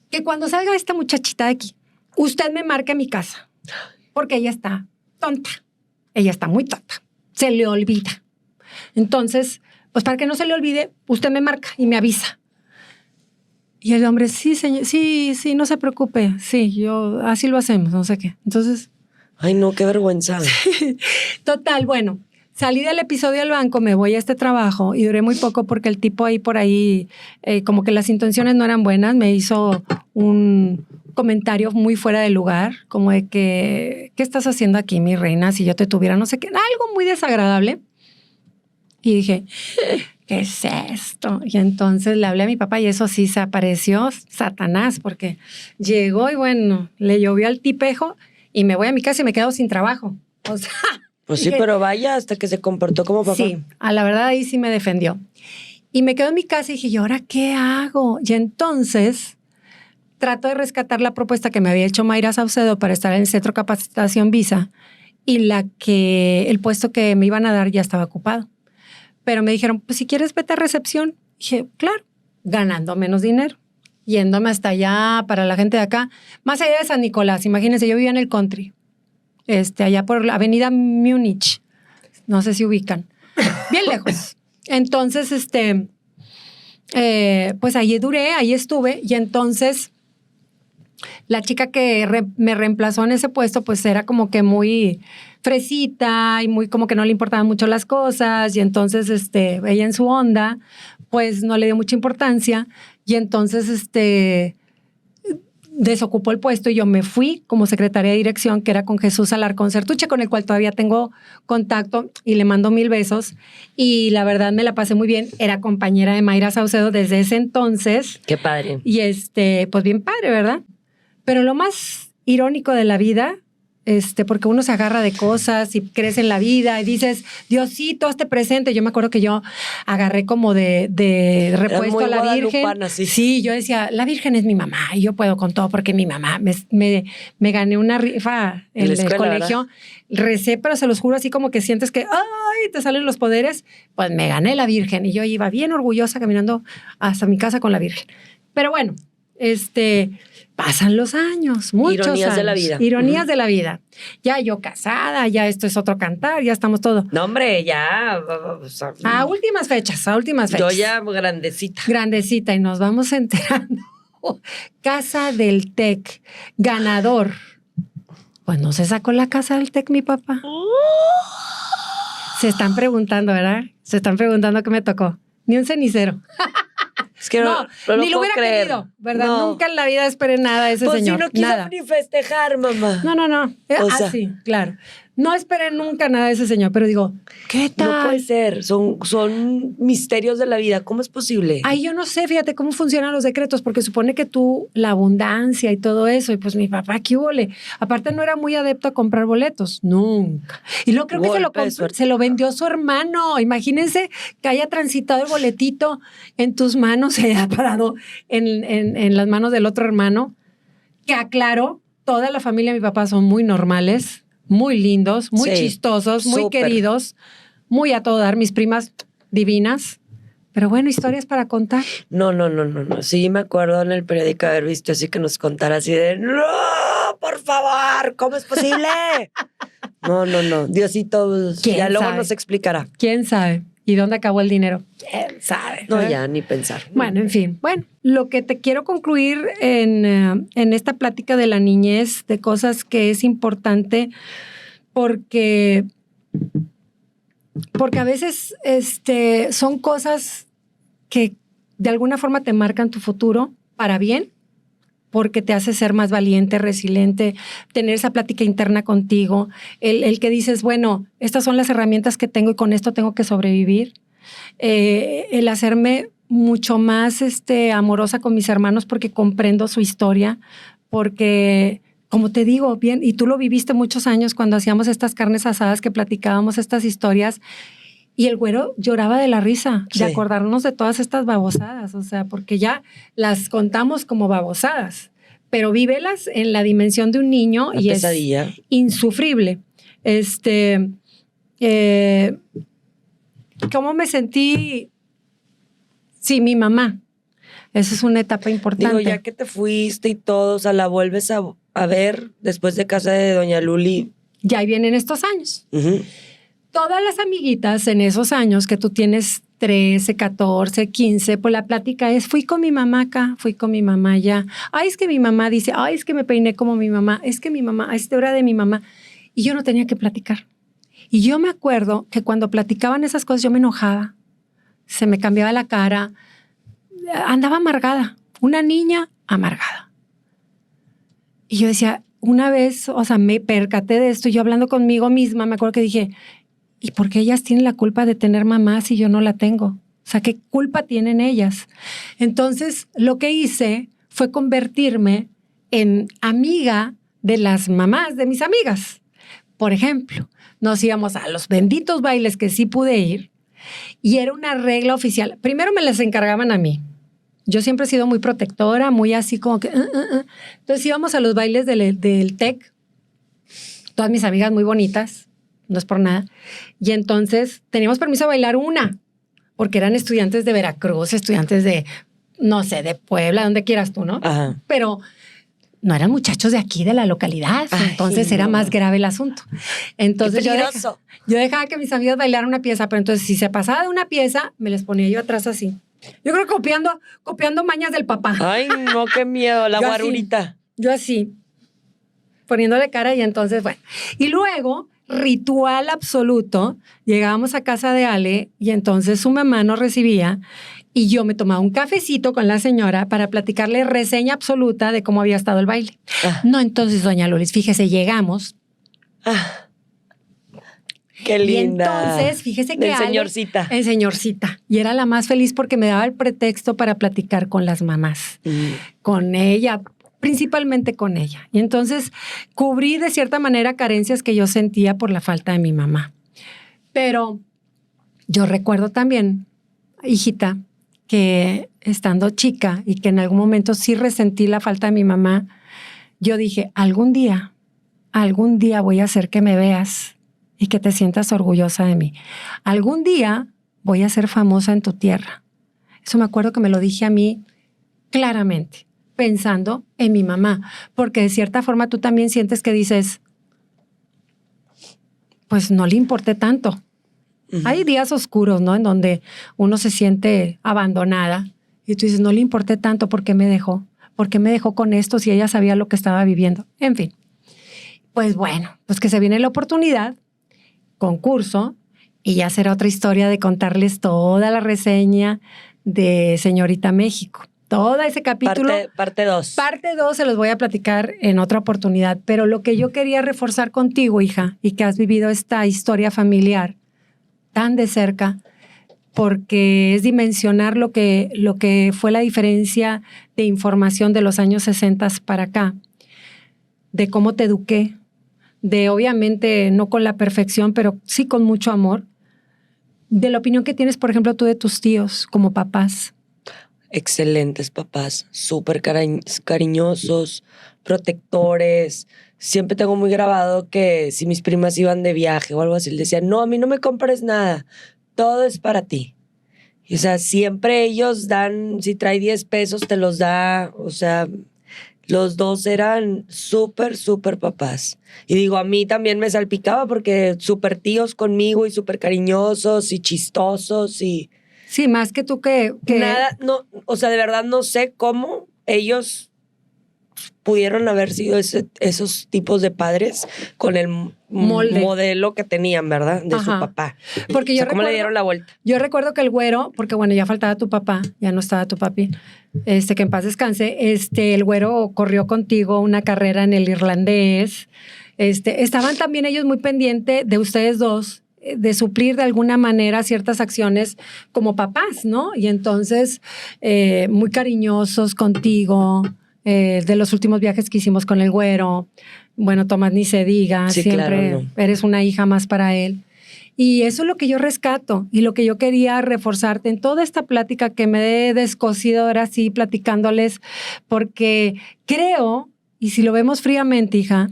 que cuando salga esta muchachita de aquí, usted me marque a mi casa, porque ella está tonta, ella está muy tonta, se le olvida. Entonces, pues para que no se le olvide, usted me marca y me avisa. Y el hombre, sí, señor, sí, no se preocupe, sí, yo, así lo hacemos, no sé qué. Entonces...
Ay, no, qué vergüenza.
Total, bueno, salí del episodio del banco, me voy a este trabajo y duré muy poco porque el tipo ahí por ahí, como que las intenciones no eran buenas, me hizo un comentario muy fuera de lugar, como de que, ¿qué estás haciendo aquí, mi reina? Si yo te tuviera, no sé qué, algo muy desagradable. Y dije, ¿qué es esto? Y entonces le hablé a mi papá y eso sí, se apareció Satanás porque llegó y bueno, le llovió al tipejo y me voy a mi casa y me quedo sin trabajo. O sea...
Pues sí, pero vaya, hasta que se comportó como papá.
Sí, a la verdad ahí sí me defendió. Y me quedo en mi casa y dije, ¿y ahora qué hago? Y entonces trato de rescatar la propuesta que me había hecho Mayra Saucedo para estar en el Centro Capacitación Visa y el puesto que me iban a dar ya estaba ocupado. Pero me dijeron, pues si quieres vete a recepción. Y dije, claro, ganando menos dinero, yéndome hasta allá para la gente de acá, más allá de San Nicolás. Imagínense, yo vivía en el country, allá por la avenida Múnich, no sé si ubican, bien lejos. Entonces, pues ahí duré, ahí estuve, y entonces la chica que me reemplazó en ese puesto, pues era como que muy fresita y muy como que no le importaban mucho las cosas, y entonces ella en su onda, pues no le dio mucha importancia, y entonces desocupó el puesto y yo me fui como secretaria de dirección, que era con Jesús Alarcón Certuche, con el cual todavía tengo contacto y le mando 1000 besos. Y la verdad me la pasé muy bien. Era compañera de Mayra Saucedo desde ese entonces.
Qué padre.
Y pues bien padre, ¿verdad? Pero lo más irónico de la vida, porque uno se agarra de cosas y crece en la vida y dices, Diosito, hazte presente. Yo me acuerdo que yo agarré como de repuesto a la Virgen.
Sí.
Sí, yo decía, la Virgen es mi mamá y yo puedo con todo porque mi mamá me gané una rifa en el colegio. ¿Verdad? Recé, pero se los juro así como que sientes que, ay, te salen los poderes. Pues me gané la Virgen y yo iba bien orgullosa caminando hasta mi casa con la Virgen. Pero bueno, pasan los años, muchos
Ironías
años.
de la vida.
Ironías de la vida. Ya yo casada, ya esto es otro cantar, ya estamos todo.
No, hombre, ya.
A últimas fechas.
Yo ya grandecita.
Grandecita y nos vamos enterando. Casa del TEC, ganador. Pues no se sacó la casa del TEC mi papá. Se están preguntando, ¿verdad? Se están preguntando qué me tocó. Ni un cenicero.
Es que
no ni lo hubiera querido, ¿verdad? No. Nunca en la vida esperé nada de ese
pues
señor.
Si no quiso
nada.
Ni festejar, mamá.
No. Sí, claro. No esperé nunca nada de ese señor, pero digo, ¿qué tal?
No puede ser. Son misterios de la vida. ¿Cómo es posible?
Ay, yo no sé, fíjate cómo funcionan los decretos, porque supone que tú, la abundancia y todo eso, y pues mi papá, ¿qué hubole? Aparte no era muy adepto a comprar boletos, nunca. Y luego creo que se lo vendió su hermano. Imagínense que haya transitado el boletito en tus manos, se haya parado en las manos del otro hermano, que aclaro, toda la familia de mi papá son muy normales, muy lindos, muy chistosos, muy queridos, muy a todo dar, mis primas divinas. Pero bueno, historias para contar.
No. Sí, me acuerdo en el periódico haber visto así que nos contara así de ¡no! ¡Por favor! ¿Cómo es posible? No. Diosito, ya luego nos explicará.
¿Quién sabe? ¿Y dónde acabó el dinero? ¿Quién sabe?
No, ya, ni pensar.
Bueno, en fin. Bueno, lo que te quiero concluir en esta plática de la niñez, de cosas que es importante, porque porque a veces son cosas que de alguna forma te marcan tu futuro para bien, porque te hace ser más valiente, resiliente, tener esa plática interna contigo, el que dices, bueno, estas son las herramientas que tengo y con esto tengo que sobrevivir, el hacerme mucho más amorosa con mis hermanos porque comprendo su historia, porque, como te digo, bien, y tú lo viviste muchos años cuando hacíamos estas carnes asadas que platicábamos estas historias, y el güero lloraba de la risa, de acordarnos de todas estas babosadas, o sea, porque ya las contamos como babosadas, pero vívelas en la dimensión de un niño y pesadilla. Es insufrible. ¿Cómo me sentí? Sí, mi mamá. Esa es una etapa importante.
Digo, ya que te fuiste y todo, o sea, la vuelves a ver después de casa de doña Luli.
Ya vienen estos años. Todas las amiguitas en esos años que tú tienes 13, 14, 15, pues la plática es, fui con mi mamá acá, fui con mi mamá allá. Ay, es que mi mamá dice, ay, es que me peiné como mi mamá, es que mi mamá, a esta hora de mi mamá. Y yo no tenía que platicar. Y yo me acuerdo que cuando platicaban esas cosas yo me enojaba, se me cambiaba la cara, andaba amargada, una niña amargada. Y yo decía, una vez, o sea, me percaté de esto, yo hablando conmigo misma, me acuerdo que dije, ¿y por qué ellas tienen la culpa de tener mamá si yo no la tengo? O sea, ¿qué culpa tienen ellas? Entonces, lo que hice fue convertirme en amiga de las mamás de mis amigas. Por ejemplo, nos íbamos a los benditos bailes que sí pude ir y era una regla oficial. Primero me las encargaban a mí. Yo siempre he sido muy protectora, muy así como que... Entonces íbamos a los bailes del TEC, todas mis amigas muy bonitas, no es por nada. Y entonces teníamos permiso de bailar una, porque eran estudiantes de Veracruz, estudiantes de, no sé, de Puebla, donde quieras tú, ¿no?
Ajá.
Pero no eran muchachos de aquí, de la localidad. Ay, entonces era más grave el asunto. Entonces yo dejaba que mis amigas bailaran una pieza, pero entonces si se pasaba de una pieza, me les ponía yo atrás así. Yo creo copiando mañas del papá.
Ay, no, qué miedo, la guarurita.
Yo así, poniéndole cara y entonces, bueno. Y luego... ritual absoluto, llegábamos a casa de Ale y entonces su mamá nos recibía y yo me tomaba un cafecito con la señora para platicarle reseña absoluta de cómo había estado el baile. No, entonces, doña Lolis, fíjese, llegamos.
Qué linda.
Y entonces, fíjese que Ale,
señorcita.
En señorcita. Y era la más feliz porque me daba el pretexto para platicar con las mamás. Con ella, principalmente con ella. Y entonces cubrí de cierta manera carencias que yo sentía por la falta de mi mamá. Pero yo recuerdo también, hijita, que estando chica y que en algún momento sí resentí la falta de mi mamá, yo dije, algún día voy a hacer que me veas y que te sientas orgullosa de mí. Algún día voy a ser famosa en tu tierra. Eso me acuerdo que me lo dije a mí claramente, pensando en mi mamá, porque de cierta forma tú también sientes que dices, pues no le importé tanto. Hay días oscuros, ¿no? En donde uno se siente abandonada y tú dices, no le importé tanto, ¿por qué me dejó? ¿Por qué me dejó con esto si ella sabía lo que estaba viviendo? En fin, pues bueno, pues que se viene la oportunidad, concurso, y ya será otra historia de contarles toda la reseña de Señorita México. Todo ese capítulo.
Parte 2.
Parte 2 se los voy a platicar en otra oportunidad. Pero lo que yo quería reforzar contigo, hija, y que has vivido esta historia familiar tan de cerca, porque es dimensionar lo que fue la diferencia de información de los años 60 para acá, de cómo te eduqué, de obviamente no con la perfección, pero sí con mucho amor, de la opinión que tienes, por ejemplo, tú de tus tíos como papás.
Excelentes papás, súper cariñosos, protectores. Siempre tengo muy grabado que si mis primas iban de viaje o algo así, les decían, no, a mí no me compres nada, todo es para ti. Y, o sea, siempre ellos dan, si trae 10 pesos, te los da. O sea, los dos eran súper papás. Y digo, a mí también me salpicaba porque súper tíos conmigo y súper cariñosos y chistosos y...
Sí, más que tú que...
Nada, no, o sea, de verdad no sé cómo ellos pudieron haber sido esos tipos de padres con el modelo que tenían, ¿verdad? De su papá.
Porque
¿Cómo le dieron la vuelta?
Yo recuerdo que el güero, porque bueno, ya faltaba tu papá, ya no estaba tu papi, que en paz descanse, el güero corrió contigo una carrera en el irlandés. Estaban también ellos muy pendientes de ustedes dos, de suplir de alguna manera ciertas acciones como papás, ¿no? Y entonces, muy cariñosos contigo, de los últimos viajes que hicimos con el güero. Bueno, Tomás ni se diga,
sí,
siempre
claro, no.
Eres una hija más para él. Y eso es lo que yo rescato y lo que yo quería reforzarte en toda esta plática que me he descosido ahora sí platicándoles, porque creo, y si lo vemos fríamente, hija,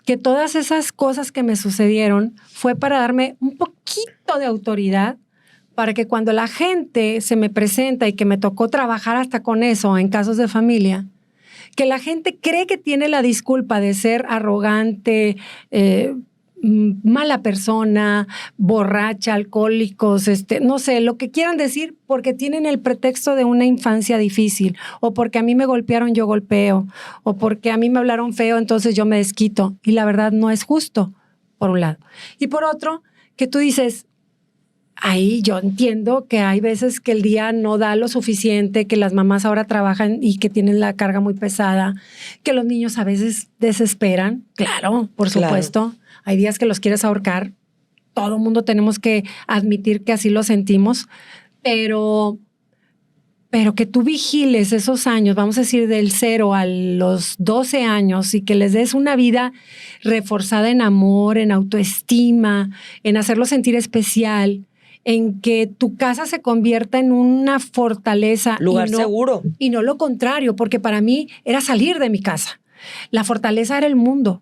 que todas esas cosas que me sucedieron fue para darme un poquito de autoridad para que cuando la gente se me presenta y que me tocó trabajar hasta con eso en casos de familia, que la gente cree que tiene la disculpa de ser arrogante, mala persona, borracha, alcohólicos, no sé, lo que quieran decir, porque tienen el pretexto de una infancia difícil, o porque a mí me golpearon, yo golpeo, o porque a mí me hablaron feo, entonces yo me desquito. Y la verdad no es justo, por un lado. Y por otro, que tú dices, ahí yo entiendo que hay veces que el día no da lo suficiente, que las mamás ahora trabajan y que tienen la carga muy pesada, que los niños a veces desesperan, claro, por supuesto. Claro. Hay días que los quieres ahorcar, todo el mundo tenemos que admitir que así lo sentimos, pero que tú vigiles esos años, vamos a decir del 0 a los 12 años y que les des una vida reforzada en amor, en autoestima, en hacerlos sentir especial, en que tu casa se convierta en una fortaleza.
Lugar seguro.
Y no lo contrario, porque para mí era salir de mi casa. La fortaleza era el mundo.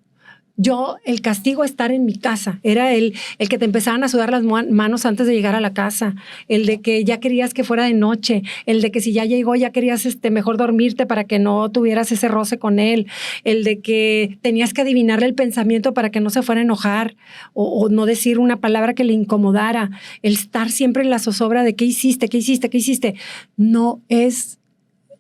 Yo, el castigo estar en mi casa, era el que te empezaban a sudar las manos antes de llegar a la casa, el de que ya querías que fuera de noche, el de que si ya llegó ya querías mejor dormirte para que no tuvieras ese roce con él, el de que tenías que adivinarle el pensamiento para que no se fuera a enojar o no decir una palabra que le incomodara, el estar siempre en la zozobra de ¿qué hiciste? No es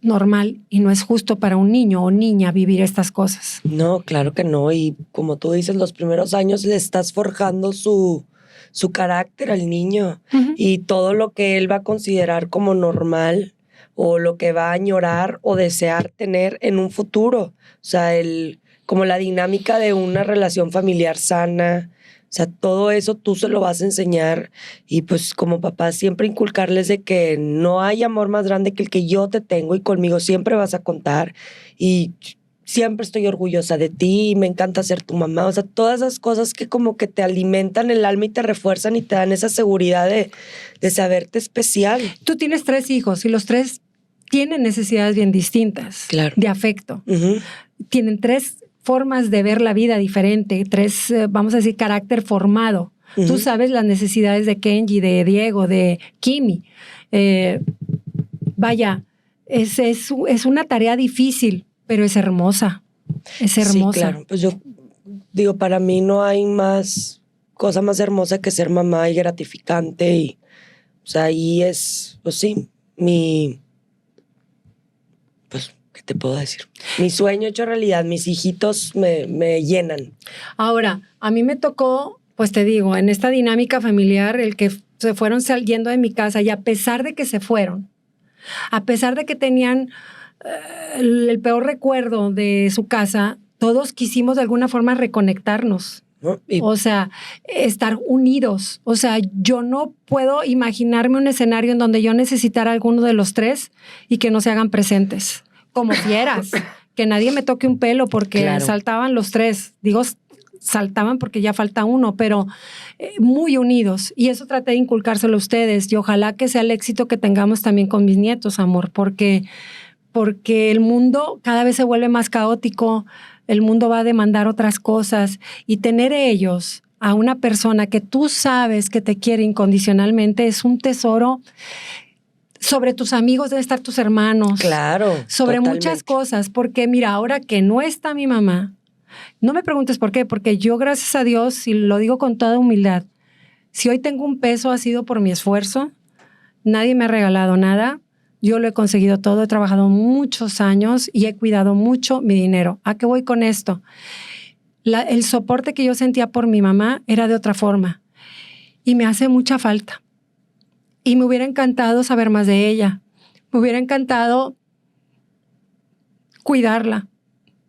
normal y no es justo para un niño o niña vivir estas cosas.
No, claro que no. Y como tú dices, los primeros años le estás forjando su carácter al niño. Uh-huh. Y todo lo que él va a considerar como normal o lo que va a añorar o desear tener en un futuro. O sea, como la dinámica de una relación familiar sana. O sea, todo eso tú se lo vas a enseñar y pues como papá siempre inculcarles de que no hay amor más grande que el que yo te tengo y conmigo siempre vas a contar y siempre estoy orgullosa de ti y me encanta ser tu mamá. O sea, todas esas cosas que como que te alimentan el alma y te refuerzan y te dan esa seguridad de saberte especial.
Tú tienes 3 hijos y los 3 tienen necesidades bien distintas,
claro,
de afecto.
Uh-huh.
Tienen 3 formas de ver la vida diferente, 3, vamos a decir, carácter formado. Uh-huh. Tú sabes las necesidades de Kenji, de Diego, de Kimi. Vaya, es una tarea difícil, pero es hermosa. Es hermosa.
Sí, claro. Pues yo digo, para mí no hay cosa más hermosa que ser mamá y gratificante. Y, o sea, ahí es, pues sí, ¿qué te puedo decir? Mi sueño hecho realidad, mis hijitos me llenan.
Ahora, a mí me tocó, pues te digo, en esta dinámica familiar, el que se fueron saliendo de mi casa y a pesar de que se fueron, a pesar de que tenían el peor recuerdo de su casa, todos quisimos de alguna forma reconectarnos.
¿No?
O sea, estar unidos. O sea, yo no puedo imaginarme un escenario en donde yo necesitara a alguno de los 3 y que no se hagan presentes. Como fieras, que nadie me toque un pelo porque claro, saltaban los 3. Digo, saltaban porque ya falta uno, pero muy unidos. Y eso traté de inculcárselo a ustedes y ojalá que sea el éxito que tengamos también con mis nietos, amor, porque el mundo cada vez se vuelve más caótico, el mundo va a demandar otras cosas y tener ellos a una persona que tú sabes que te quiere incondicionalmente es un tesoro. Sobre tus amigos deben estar tus hermanos.
Claro.
Sobre
totalmente.
Muchas cosas. Porque mira, ahora que no está mi mamá, no me preguntes por qué, porque yo, gracias a Dios, y lo digo con toda humildad, si hoy tengo un peso ha sido por mi esfuerzo. Nadie me ha regalado nada. Yo lo he conseguido todo, he trabajado muchos años y he cuidado mucho mi dinero. ¿A qué voy con esto? El soporte que yo sentía por mi mamá era de otra forma y me hace mucha falta. Y me hubiera encantado saber más de ella. Me hubiera encantado cuidarla.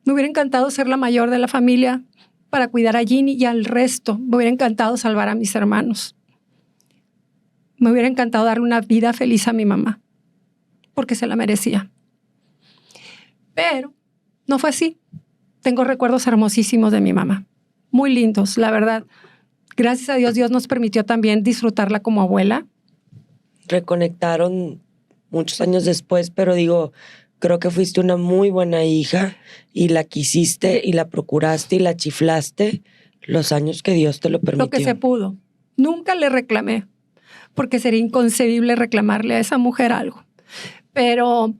Me hubiera encantado ser la mayor de la familia para cuidar a Ginny y al resto. Me hubiera encantado salvar a mis hermanos. Me hubiera encantado darle una vida feliz a mi mamá, porque se la merecía. Pero no fue así. Tengo recuerdos hermosísimos de mi mamá, muy lindos, la verdad. Gracias a Dios, Dios nos permitió también disfrutarla como abuela.
Reconectaron muchos años después, pero digo, creo que fuiste una muy buena hija y la quisiste y la procuraste y la chiflaste los años que Dios te lo permitió.
Lo que se pudo. Nunca le reclamé, porque sería inconcebible reclamarle a esa mujer algo. Pero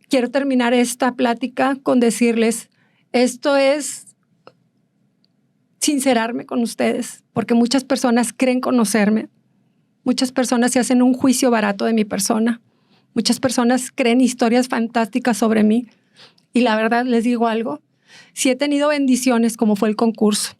quiero terminar esta plática con decirles, esto es sincerarme con ustedes, porque muchas personas creen conocerme. Muchas personas se hacen un juicio barato de mi persona. Muchas personas creen historias fantásticas sobre mí. Y la verdad, les digo algo. Si he tenido bendiciones como fue el concurso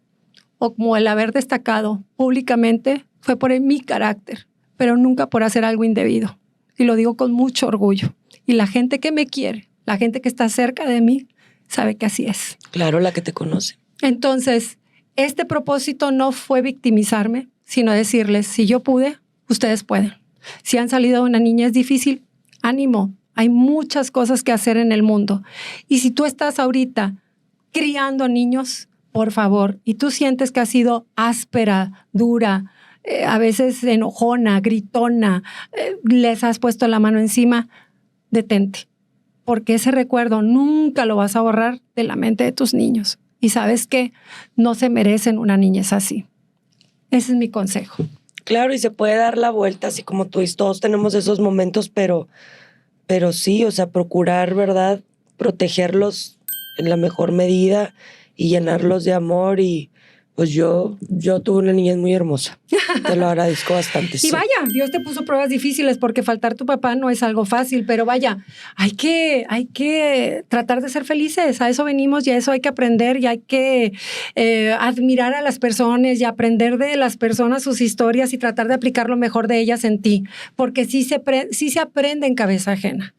o como el haber destacado públicamente, fue por mi carácter, pero nunca por hacer algo indebido. Y lo digo con mucho orgullo. Y la gente que me quiere, la gente que está cerca de mí, sabe que así es.
Claro, la que te conoce.
Entonces, este propósito no fue victimizarme, sino decirles, si yo pude, ustedes pueden. Si han salido de una niñez difícil, ánimo. Hay muchas cosas que hacer en el mundo. Y si tú estás ahorita criando niños, por favor, y tú sientes que has sido áspera, dura, a veces enojona, gritona, les has puesto la mano encima, detente. Porque ese recuerdo nunca lo vas a borrar de la mente de tus niños. Y ¿sabes qué? No se merecen una niñez así. Ese es mi consejo.
Claro, y se puede dar la vuelta, así como tú dices, todos tenemos esos momentos, pero sí, o sea, procurar, ¿verdad? Protegerlos en la mejor medida y llenarlos de amor. Y pues yo tuve una niñez muy hermosa. Te lo agradezco bastante.
Y vaya, Dios te puso pruebas difíciles porque faltar tu papá no es algo fácil, pero vaya, hay que tratar de ser felices. A eso venimos y a eso hay que aprender y hay que admirar a las personas y aprender de las personas sus historias y tratar de aplicar lo mejor de ellas en ti, porque sí se aprende en cabeza ajena.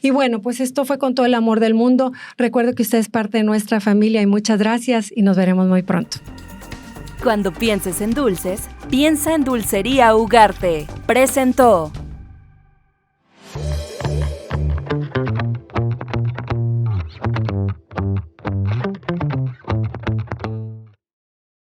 Y bueno, pues esto fue con todo el amor del mundo. Recuerdo que usted es parte de nuestra familia y muchas gracias y nos veremos muy pronto.
Cuando pienses en dulces, piensa en Dulcería Ugarte. Presentó